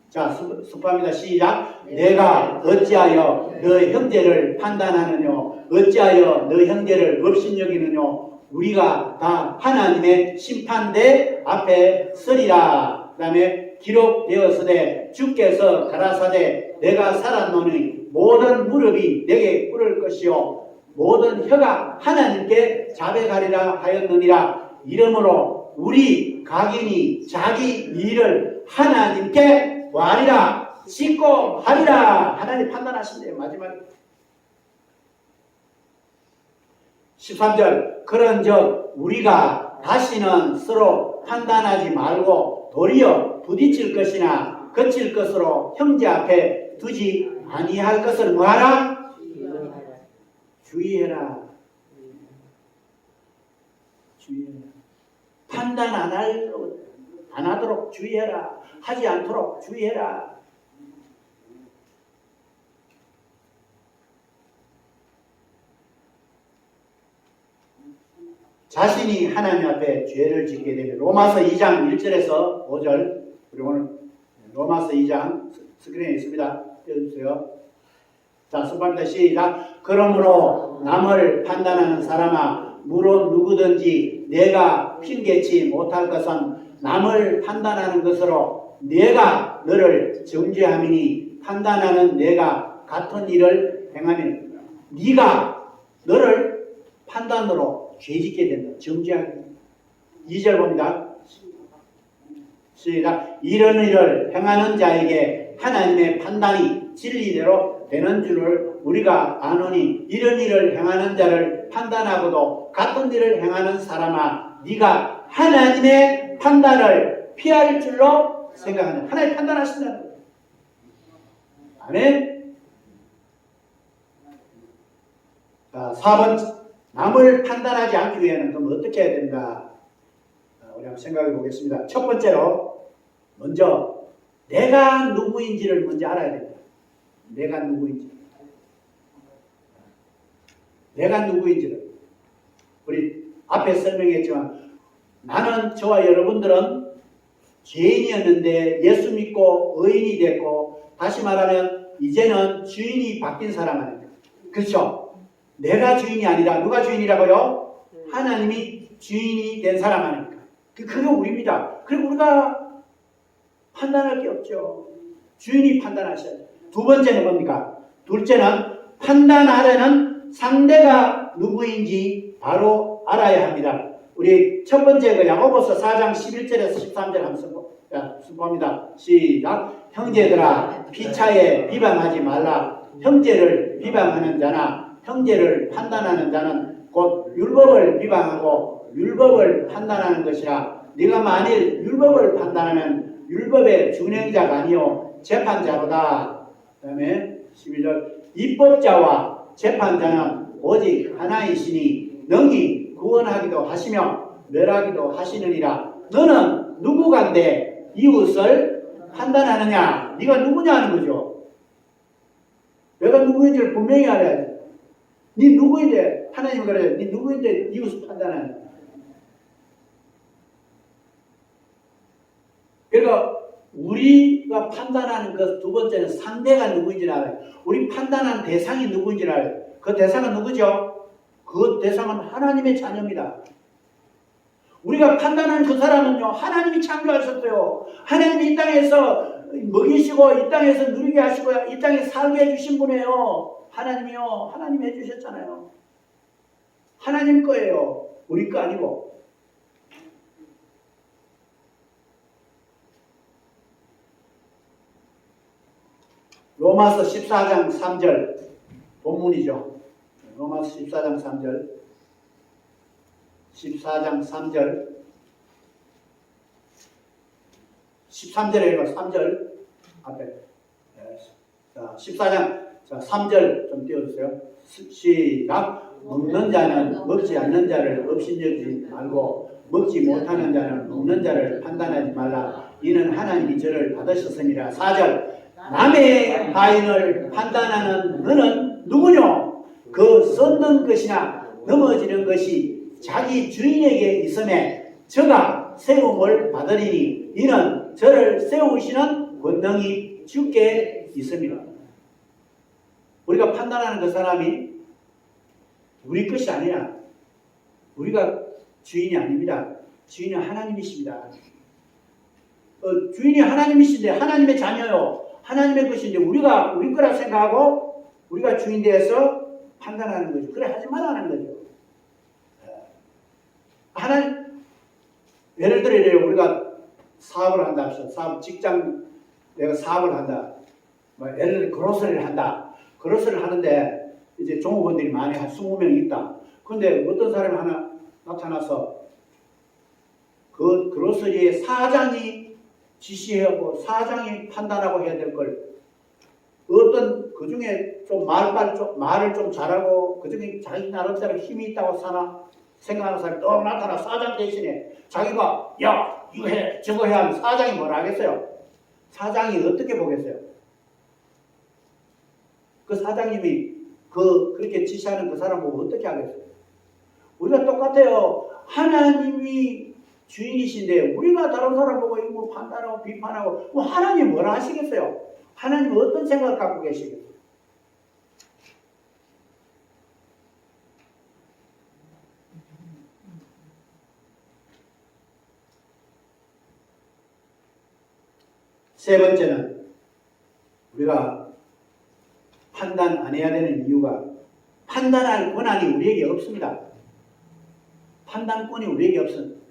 자 스포합니다. 시작. 내가 어찌하여 너 형제를 판단하느뇨 어찌하여 너 형제를 업신여기느뇨 우리가 다 하나님의 심판대 앞에 서리라. 그 다음에 기록되었으되 주께서 가라사대 내가 살았노니 모든 무릎이 내게 꿇을 것이요 모든 혀가 하나님께 자백하리라 하였느니라. 이러므로 우리 각인이 자기 일을 하나님께 구하리라 씻고 하리라. 하나님 판단하신대요. 마지막에 13절 그런즉 우리가 다시는 서로 판단하지 말고 도리어 부딪힐 것이나 거칠 것으로 형제 앞에 두지 아니할 것을 뭐하라? 주의해라. 판단 안 하도록 주의해라. 하지 않도록 주의해라. 자신이 하나님 앞에 죄를 짓게 되면 로마서 2장 1절에서 5절 우리 오늘 로마서 2장 스크린에 있습니다. 띄워주세요. 자, 수반다 시작. 그러므로 남을 판단하는 사람아 물론 누구든지 내가 핑계치 못할 것은 남을 판단하는 것으로 내가 너를 정죄함이니 판단하는 내가 같은 일을 행하면 네가 너를 판단으로 죄짓게 된다. 정죄하게 된다. 2절 봅니다. 시작. 이런 일을 행하는 자에게 하나님의 판단이 진리대로 되는 줄을 우리가 아노니 이런 일을 행하는 자를 판단하고도 같은 일을 행하는 사람아 네가 하나님의 판단을 피할 줄로 생각한다. 하나님 판단하신다는 거예요. 아멘. 자, 4번 남을 판단하지 않기 위해서는 그럼 어떻게 해야 된다? 우리 한번 생각해 보겠습니다. 첫 번째로 먼저 내가 누구인지를 먼저 알아야 됩니다. 내가 누구인지. 내가 누구인지를 우리 앞에 설명했지만 나는 저와 여러분들은 죄인이었는데 예수 믿고 의인이 됐고 다시 말하면 이제는 주인이 바뀐 사람 아닙니까? 그렇죠? 내가 주인이 아니라 누가 주인이라고요? 하나님이 주인이 된 사람 아닙니까? 그게 우리입니다. 그리고 우리가 판단할 게 없죠. 주인이 판단하셔야 돼요. 두 번째는 뭡니까? 둘째는 판단하려는 상대가 누구인지 바로 알아야 합니다. 우리 첫 번째 그 야고보서 4장 11절에서 13절 한번 선포합니다. 시작. 형제들아 피차에 비방하지 말라. 형제를 비방하는 자나 형제를 판단하는 자는 곧 율법을 비방하고 율법을 판단하는 것이라. 네가 만일 율법을 판단하면 율법의 준행자가 아니요 재판자로다. 그 다음에 12절 입법자와 재판자는 오직 하나이시니 능히 구원하기도 하시며 멸하기도 하시느니라. 너는 누구간데 이웃을 판단하느냐? 네가 누구냐 하는 거죠. 내가 누구인지를 분명히 알아야지. 네 누구인데 하나님 그래요. 네 누구인데 이웃을 판단하느냐? 그러니까 우리가 판단하는 것 두 번째는 상대가 누구인지를 알아요. 우리 판단하는 대상이 누구인지를 알아요. 그 대상은 누구죠? 그 대상은 하나님의 자녀입니다. 우리가 판단하는 그 사람은요, 하나님이 창조하셨어요. 하나님이 이 땅에서 먹이시고 이 땅에서 누리게 하시고 이 땅에 살게 해주신 분이에요. 하나님이요. 하나님이 해주셨잖아요. 하나님 거예요. 우리 거 아니고. 로마서 14장 3절 본문이죠. 로마서 14장 3절 14장 3절 13절에 읽어 3절 앞에 자 14장 자 3절 좀 띄워주세요. 시작. 먹는 자는 먹지 않는 자를 업신여기지 말고 먹지 못하는 자는 먹는 자를 판단하지 말라. 이는 하나님이 저를 받으셨으니라. 4절 남의 바인을 판단하는 너는 누구뇨? 그 쏟는 것이나 넘어지는 것이 자기 주인에게 있음에 저가 세움을 받으리니 이는 저를 세우시는 권능이 주께 있습니다. 우리가 판단하는 그 사람이 우리 것이 아니라 우리가 주인이 아닙니다. 주인은 하나님이십니다. 주인이 하나님이신데 하나님의 자녀요. 하나님의 것인데 우리가 우리 거라 생각하고 우리가 주인 되어서 판단하는 거죠. 그래 하지 말라는 거죠. 하나님 예를 들어 이래요. 우리가 사업을 한다 합시다. 사업 직장 내가 사업을 한다. 예를 들어 그로서리를 한다. 그로서리를 하는데 이제 종업원들이 많이 한 20명이 있다. 그런데 어떤 사람이 하나 나타나서 그 그로서리의 사장이 지시하고 사장이 판단하고 해야 될 걸 어떤 그 중에 좀 말을 좀 잘하고 그 중에 자기 나름대로 힘이 있다고 생각하는 사람이 또 나타나 사장 대신에 자기가 야 이거 해 저거 해 하면 사장이 뭘 하겠어요? 사장이 어떻게 보겠어요? 그 사장님이 그렇게 지시하는 그 사람 보고 어떻게 하겠어요? 우리가 똑같아요. 하나님이 주인이신데 우리가 다른 사람 보고 이거 뭐 판단하고 비판하고 뭐 하나님 뭐라 하시겠어요? 하나님 어떤 생각을 갖고 계시겠어요? 세 번째는 우리가 판단 안 해야 되는 이유가 판단할 권한이 우리에게 없습니다. 판단권이 우리에게 없습니다.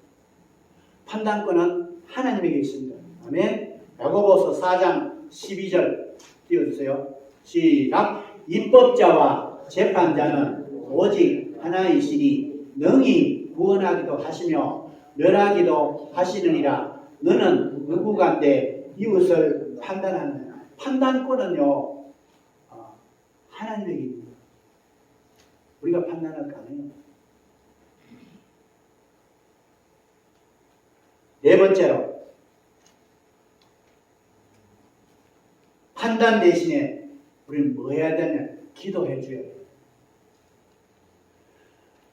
판단권은 하나님에게 있습니다. 아멘. 야고보서 4장 12절 띄워주세요. 시작. 입법자와 재판자는 오직 하나이시니 능히 구원하기도 하시며 멸하기도 하시느니라. 너는 누구간데 이웃을 판단하느냐. 판단권은요 하나님에게 있습니다. 우리가 판단할 거 아니에요. 네 번째로 판단 대신에 우리는 뭐 해야 되냐? 기도해 줘야 돼요.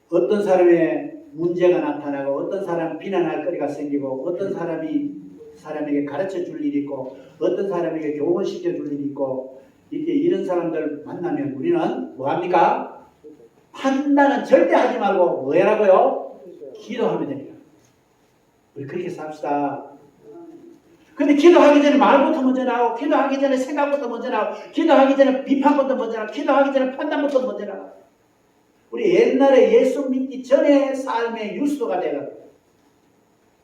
어떤 사람의 문제가 나타나고 어떤 사람 비난할 거리가 생기고 어떤 사람에게 가르쳐 줄 일이 있고 어떤 사람에게 교훈시켜 줄 일이 있고 이런 사람들 만나면 우리는 뭐합니까? 판단은 절대 하지 말고 뭐 해라고요? 기도하면 됩니다. 우리 그렇게 삽시다. 근데 기도하기 전에 말부터 먼저 나오고 기도하기 전에 생각부터 먼저 나오고 기도하기 전에 비판부터 먼저 나오고 기도하기 전에 판단부터 먼저 나오고 우리 옛날에 예수 믿기 전에 삶의 유수가 되거든요.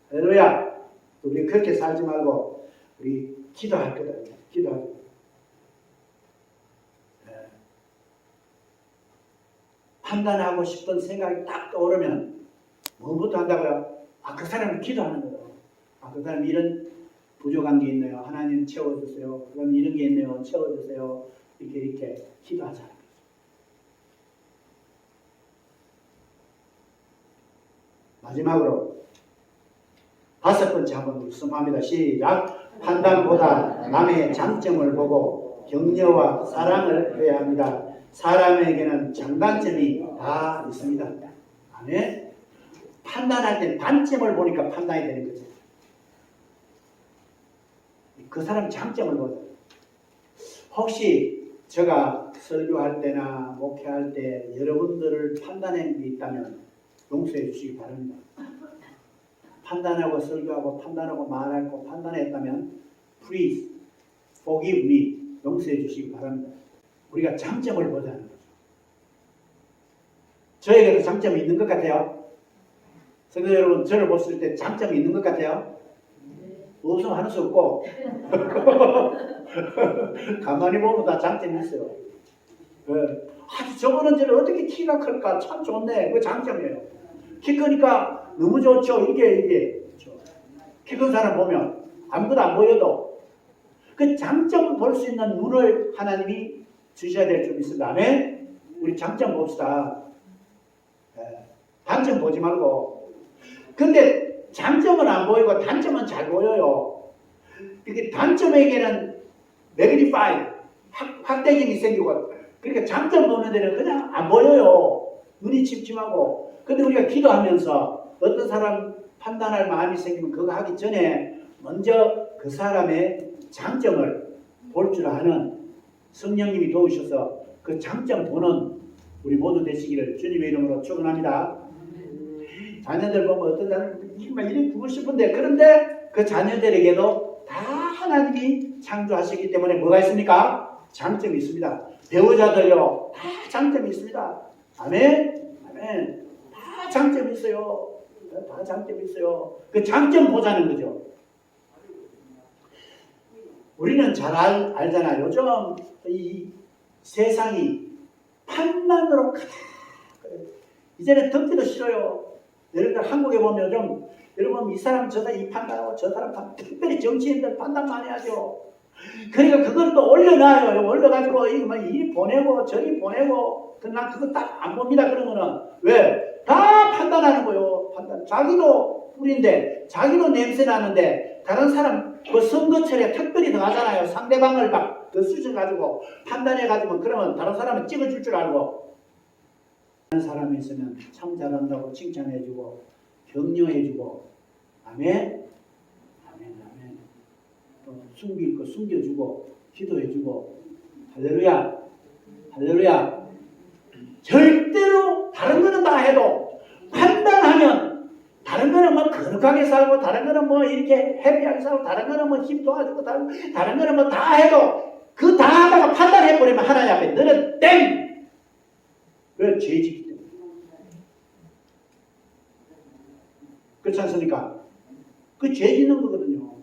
할렐루야. 우리 그렇게 살지 말고 우리 기도할 거다. 기도하고 판단하고 싶은 생각이 딱 떠오르면 뭐부터 한다고요? 그 사람은 기도하는 거예요. 그 사람 이런 부족한 게 있네요. 하나님 채워주세요. 그럼 이런 게 있네요. 채워주세요. 이렇게 기도하자는 거죠. 마지막으로 5번째 한번 말씀합니다. 시작. 판단보다 남의 장점을 보고 격려와 사랑을 해야 합니다. 사람에게는 장단점이 다 있습니다. 아멘. 판단할 때 단점을 보니까 판단이 되는 거죠. 그 사람 장점을 보자. 혹시 제가 설교할 때나 목회할 때 여러분들을 판단한 게 있다면 용서해 주시기 바랍니다. 판단하고 설교하고 판단하고 말하고 판단했다면 please forgive me 용서해 주시기 바랍니다. 우리가 장점을 보자는 거죠. 저에게도 장점이 있는 것 같아요. 성도 여러분, 저를 보실 때 장점이 있는 것 같아요? 없으면 하는 수 없고 가만히 보면 다 장점이 있어요. 저거는 저를 어떻게 키가 클까? 참 좋네. 그 장점이에요. 키 크니까 너무 좋죠. 이게 키 큰 사람 보면 아무것도 안 보여도 그 장점 볼 수 있는 눈을 하나님이 주셔야 될 줄 믿습니다. 아멘? 우리 장점 봅시다. 단점 보지 말고. 근데 장점은 안 보이고 단점은 잘 보여요. 이게 단점에게는 매그니파이 확대경이 생기고, 그러니까 장점 보는 데는 그냥 안 보여요. 눈이 침침하고. 근데 우리가 기도하면서 어떤 사람 판단할 마음이 생기면 그거 하기 전에 먼저 그 사람의 장점을 볼 줄 아는 성령님이 도우셔서 그 장점 보는 우리 모두 되시기를 주님의 이름으로 축원합니다. 자녀들 보면 어떤 자녀들 이렇게 두고 싶은데, 그런데 그 자녀들에게도 다 하나님이 창조하시기 때문에 뭐가 있습니까? 장점이 있습니다. 배우자들요, 다 장점이 있습니다. 아멘? 아멘. 다 장점이 있어요. 다 장점이 있어요. 그 장점 보자는 거죠. 우리는 잘 알잖아요. 요즘 이 세상이 판단으로 가득, 이제는 듣기도 싫어요. 예를 들어 한국에 보면 좀, 여러분 이 사람 저 사람 이 판단하고 저 사람 판단, 특별히 정치인들 판단 많이 하죠. 그러니까 그걸 또 올려놔요. 올려가지고 이 보내고 저리 보내고, 난 그거 딱 안 봅니다. 그런 거는 왜? 다 판단하는 거예요. 판단. 자기도 뿌린데, 자기도 냄새 나는데 다른 사람 그 선거철에 특별히 더 하잖아요. 상대방을 막 더 수셔가지고 판단해가지고, 그러면 다른 사람은 찍어줄 줄 알고, 다른 사람이 있으면 참 잘한다고 칭찬해주고 격려해주고, 아멘? 아멘, 아멘. 또 숨길 거 숨겨주고 기도해주고, 할렐루야, 할렐루야. 절대로 다른 거는 다 해도 판단하면, 다른 거는 뭐 거룩하게 살고, 다른 거는 뭐 이렇게 해피하게 살고, 다른 거는 뭐 힘 도와주고, 다른 거는 뭐 다 해도 그 다 하다가 판단해버리면 하나님 앞에 너는 땡! 왜? 죄지기 때문에. 그렇지 않습니까? 그 죄 짓는 거거든요.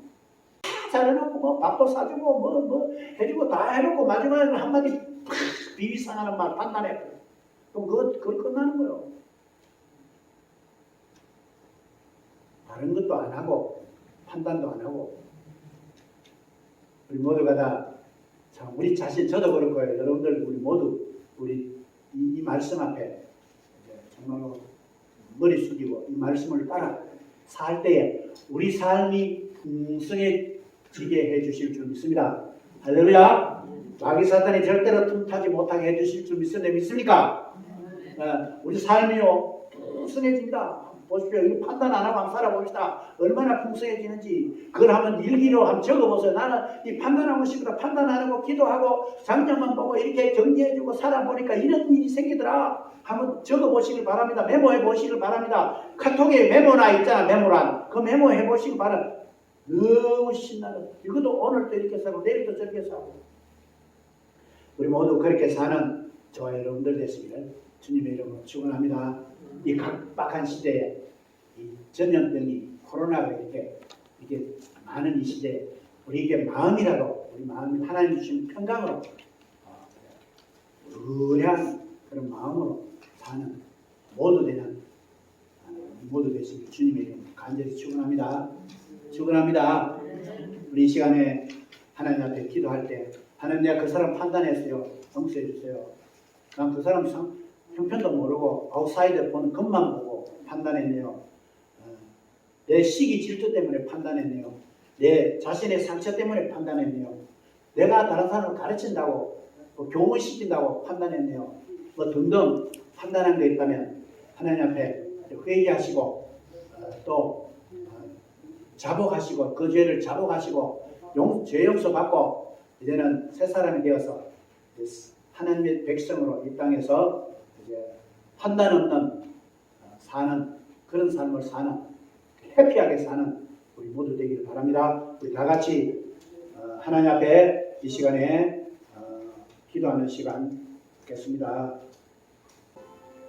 다 잘해놓고 뭐 밥도 사주고 뭐 해주고 다 해놓고 마지막에 한마디 팍 비비상하는 말 판단해. 그럼 그걸 끝나는 거예요. 다른 것도 안 하고 판단도 안 하고. 우리 모두가 다 참, 우리 자신, 저도 그럴 거예요. 여러분들 우리 모두 우리 이 말씀 앞에 정말로 머리 숙이고 이 말씀을 따라 살 때에 우리 삶이 풍성해지게 해주실 줄 믿습니다. 할렐루야. 마귀 사탄이 절대로 틈타지 못하게 해주실 줄 믿습니까? 우리 삶이요 풍성해집니다. 보십시오. 이 판단 안 하고 한번 살아봅시다. 얼마나 풍성해지는지. 그걸 한번 일기로 한번 적어보세요. 나는 이 판단하고 싶다. 판단 안 하고 기도하고 장점만 보고 이렇게 정리해주고 살아보니까 이런 일이 생기더라. 한번 적어보시길 바랍니다. 메모해 보시길 바랍니다. 카톡에 메모나 있잖아. 메모란. 그 메모해 보시길 바랍니다. 너무 신나는. 이것도 오늘도 이렇게 사고 내일도 저렇게 사고. 우리 모두 그렇게 사는 저와 여러분들 됐으기를 주님의 이름으로 축원합니다. 이 각박한 시대에 이 전염병이 코로나가 이렇게 많은 이 시대에 우리에게 마음이라도, 우리 마음이 하나님 주신 평강으로, 의뢰한 그런 마음으로 사는 모두 되시길 주님의 이름으로 간절히 축원합니다. 축원합니다. 우리 이 시간에 하나님 앞에 기도할 때 하나님, 내가 그 사람 판단했어요. 용서해 주세요. 난 그 사람 형편도 모르고 아웃사이더 보는 것만 보고 판단했네요. 내 시기 질투 때문에 판단했네요. 내 자신의 상처 때문에 판단했네요. 내가 다른 사람을 가르친다고 교훈시킨다고 판단했네요. 등등 판단한 게 있다면 하나님 앞에 회개하시고 또 자복하시고 그 죄를 자복하시고 죄 용서 받고 이제는 새 사람이 되어서 하나님의 백성으로 이 땅에서 이제 판단 없는 사는 그런 삶을 사는 해피하게 사는 우리 모두 되기를 바랍니다. 우리 다 같이 하나님 앞에 이 시간에 기도하는 시간 갖겠습니다.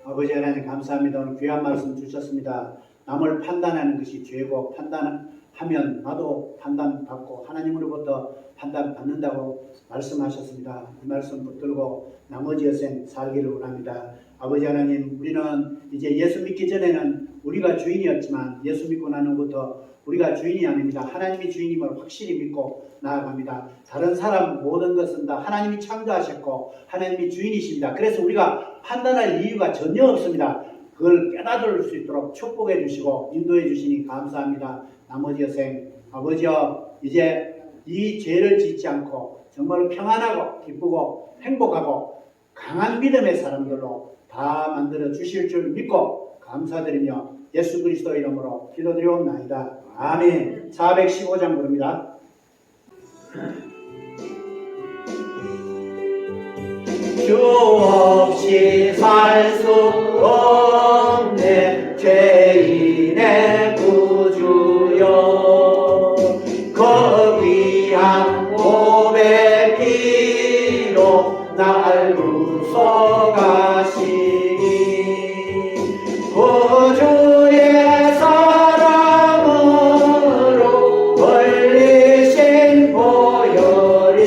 아버지 하나님 감사합니다. 오늘 귀한 말씀 주셨습니다. 남을 판단하는 것이 죄고 판단하면 나도 판단받고 하나님으로부터 판단받는다고 말씀하셨습니다. 이 말씀 붙들고 나머지 여생 살기를 원합니다. 아버지 하나님, 우리는 이제 예수 믿기 전에는 우리가 주인이었지만 예수 믿고 난 후부터 우리가 주인이 아닙니다. 하나님이 주인임을 확실히 믿고 나아갑니다. 다른 사람 모든 것은 다 하나님이 창조하셨고 하나님이 주인이십니다. 그래서 우리가 판단할 이유가 전혀 없습니다. 그걸 깨달을 수 있도록 축복해 주시고 인도해 주시니 감사합니다. 나머지 여생 아버지여, 이제 이 죄를 짓지 않고 정말 평안하고 기쁘고 행복하고 강한 믿음의 사람들로 다 만들어 주실 줄 믿고 감사드리며 예수 그리스도 이름으로 기도드리옵나이다. 아멘. 415장 부릅니다. 주 없이 살 수 없네 죄인의 구주여, 그 귀한 보배 피로 날 구속하시니 구주의 사랑으로 걸리신 보혈이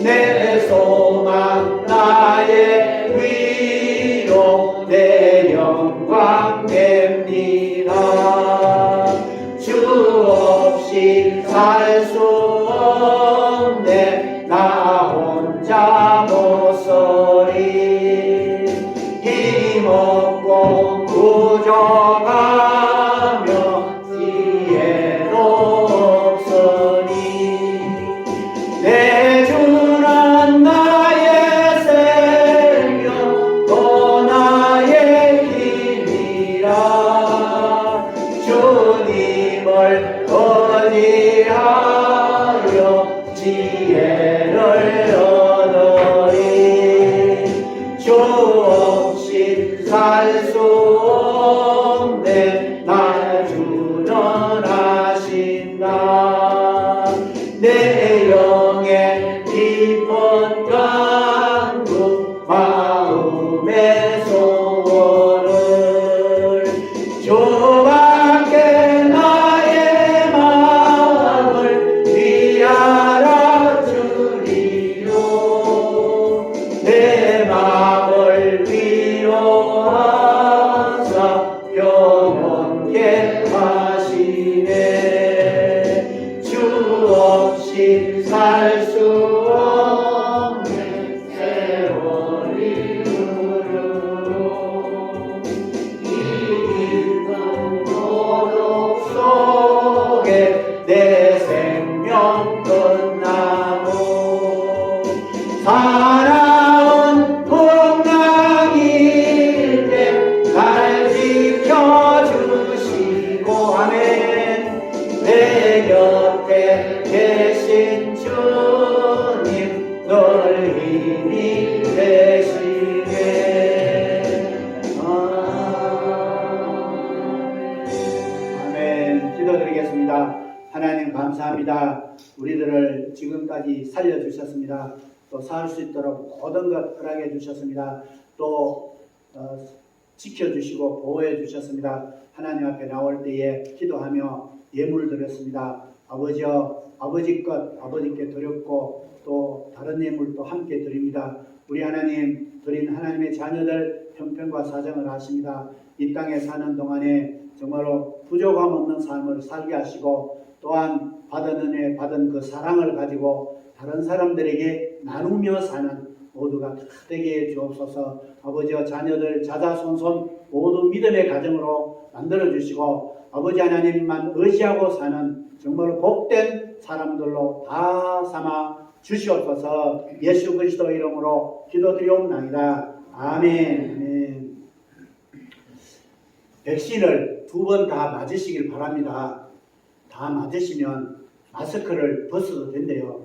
내 소망 나의 위로 내 영광 됩니다. 주 없이 살 수 없네 나 혼자 못서리 힘없고 부족하며 지혜도 없으니 내 주는 나의 생명 또 나의 힘이라 주님을 의지하여 지혜를 얻으리 주 없이 살 수 없네 나 주전하신다. 내 영의 깊은 간구 마음의 소원을 주밖에 나의 마음을 위하라 주리요. 내 마음을 위로하사 평온케 하시네. 주 없이 살 수 없는 세월이 흐르고 이 깊은 고독 속에 내 생명 끝나고 사나운 풍랑일 때 날 지켜주시고 아멘. 내 곁에 계신 주님 늘 힘이 되시네. 아멘. 기도드리겠습니다. 하나님 감사합니다. 우리들을 지금까지 살려주셨습니다. 또 살 수 있도록 모든 것 허락해 주셨습니다. 또 지켜주시고 보호해 주셨습니다. 하나님 앞에 나올 때에 기도하며 예물 드렸습니다. 아버지여, 아버지 것 아버지께 드렸고 또 다른 예물도 함께 드립니다. 우리 하나님, 드린 하나님의 자녀들 형편과 사정을 아십니다. 이 땅에 사는 동안에 정말로 부족함 없는 삶을 살게 하시고 또한 받은 은혜, 받은 그 사랑을 가지고 다른 사람들에게 나누며 사는 모두가 다 되게 해 주옵소서. 아버지와 자녀들 자자손손 모두 믿음의 가정으로 만들어 주시고 아버지 하나님만 의지하고 사는 정말 복된 사람들로 다 삼아 주시옵소서. 예수 그리스도 이름으로 기도드리옵나이다. 아멘. 아멘. 백신을 2번 다 맞으시길 바랍니다. 다 맞으시면 마스크를 벗어도 된대요.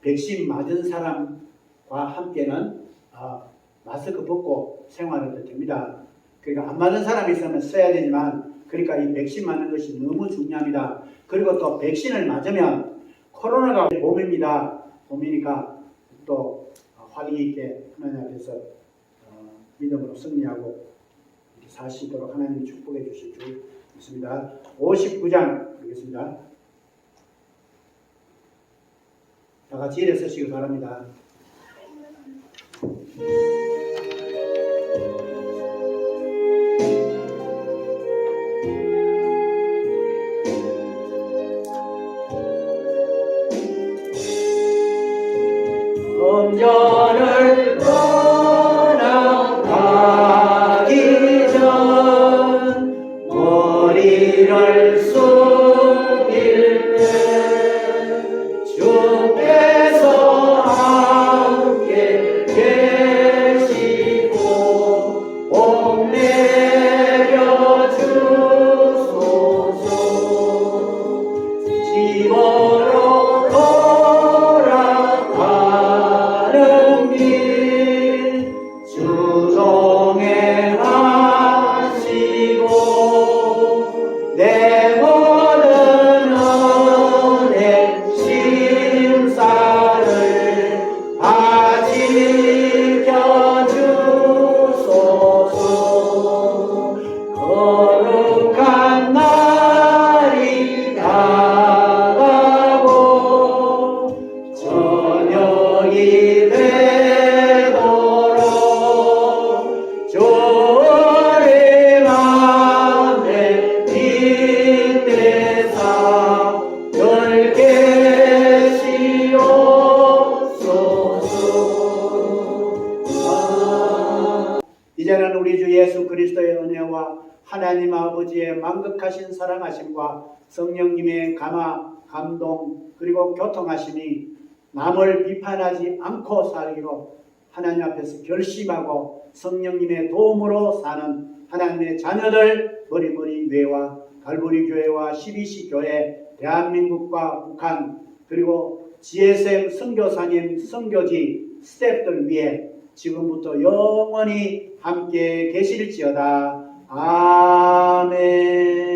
백신 맞은 사람과 함께는 마스크 벗고 생활해도 됩니다. 그러니까 안 맞은 사람이 있으면 써야 되지만 그러니까 이 백신 맞는 것이 너무 중요합니다. 그리고 또 백신을 맞으면 코로나가 봄입니다. 봄이니까 또 활기 있게 하나님 앞에서 믿음으로 승리하고 이렇게 사시도록 하나님이 축복해 주실 줄 믿습니다. 59장 보겠습니다. 다 같이 일어서시기 바랍니다. 범전을 떠나가기 전 머리를 숙일 때 주께서 함께 계시고 복 내려 주소서. 집으로 내 모든 은혜 심사를 다 지켜주소서. 거룩한 날이 다가고 저녁이 되도록 주의 맘에 빛내사 늘 계시옵소서. 이제는 우리 주 예수 그리스도의 은혜와 하나님 아버지의 만극하신 사랑하심과 성령님의 감화, 감동 그리고 교통하심이 남을 비판하지 않고 살기로 하나님 앞에서 결심하고 성령님의 도움으로 사는 하나님의 자녀들 머리머리 교회와 갈보리 교회와 12시 교회, 대한민국과 북한 그리고 GSM 선교사님 선교지 스태프들 위해 지금부터 영원히 함께 계실지어다. 아멘.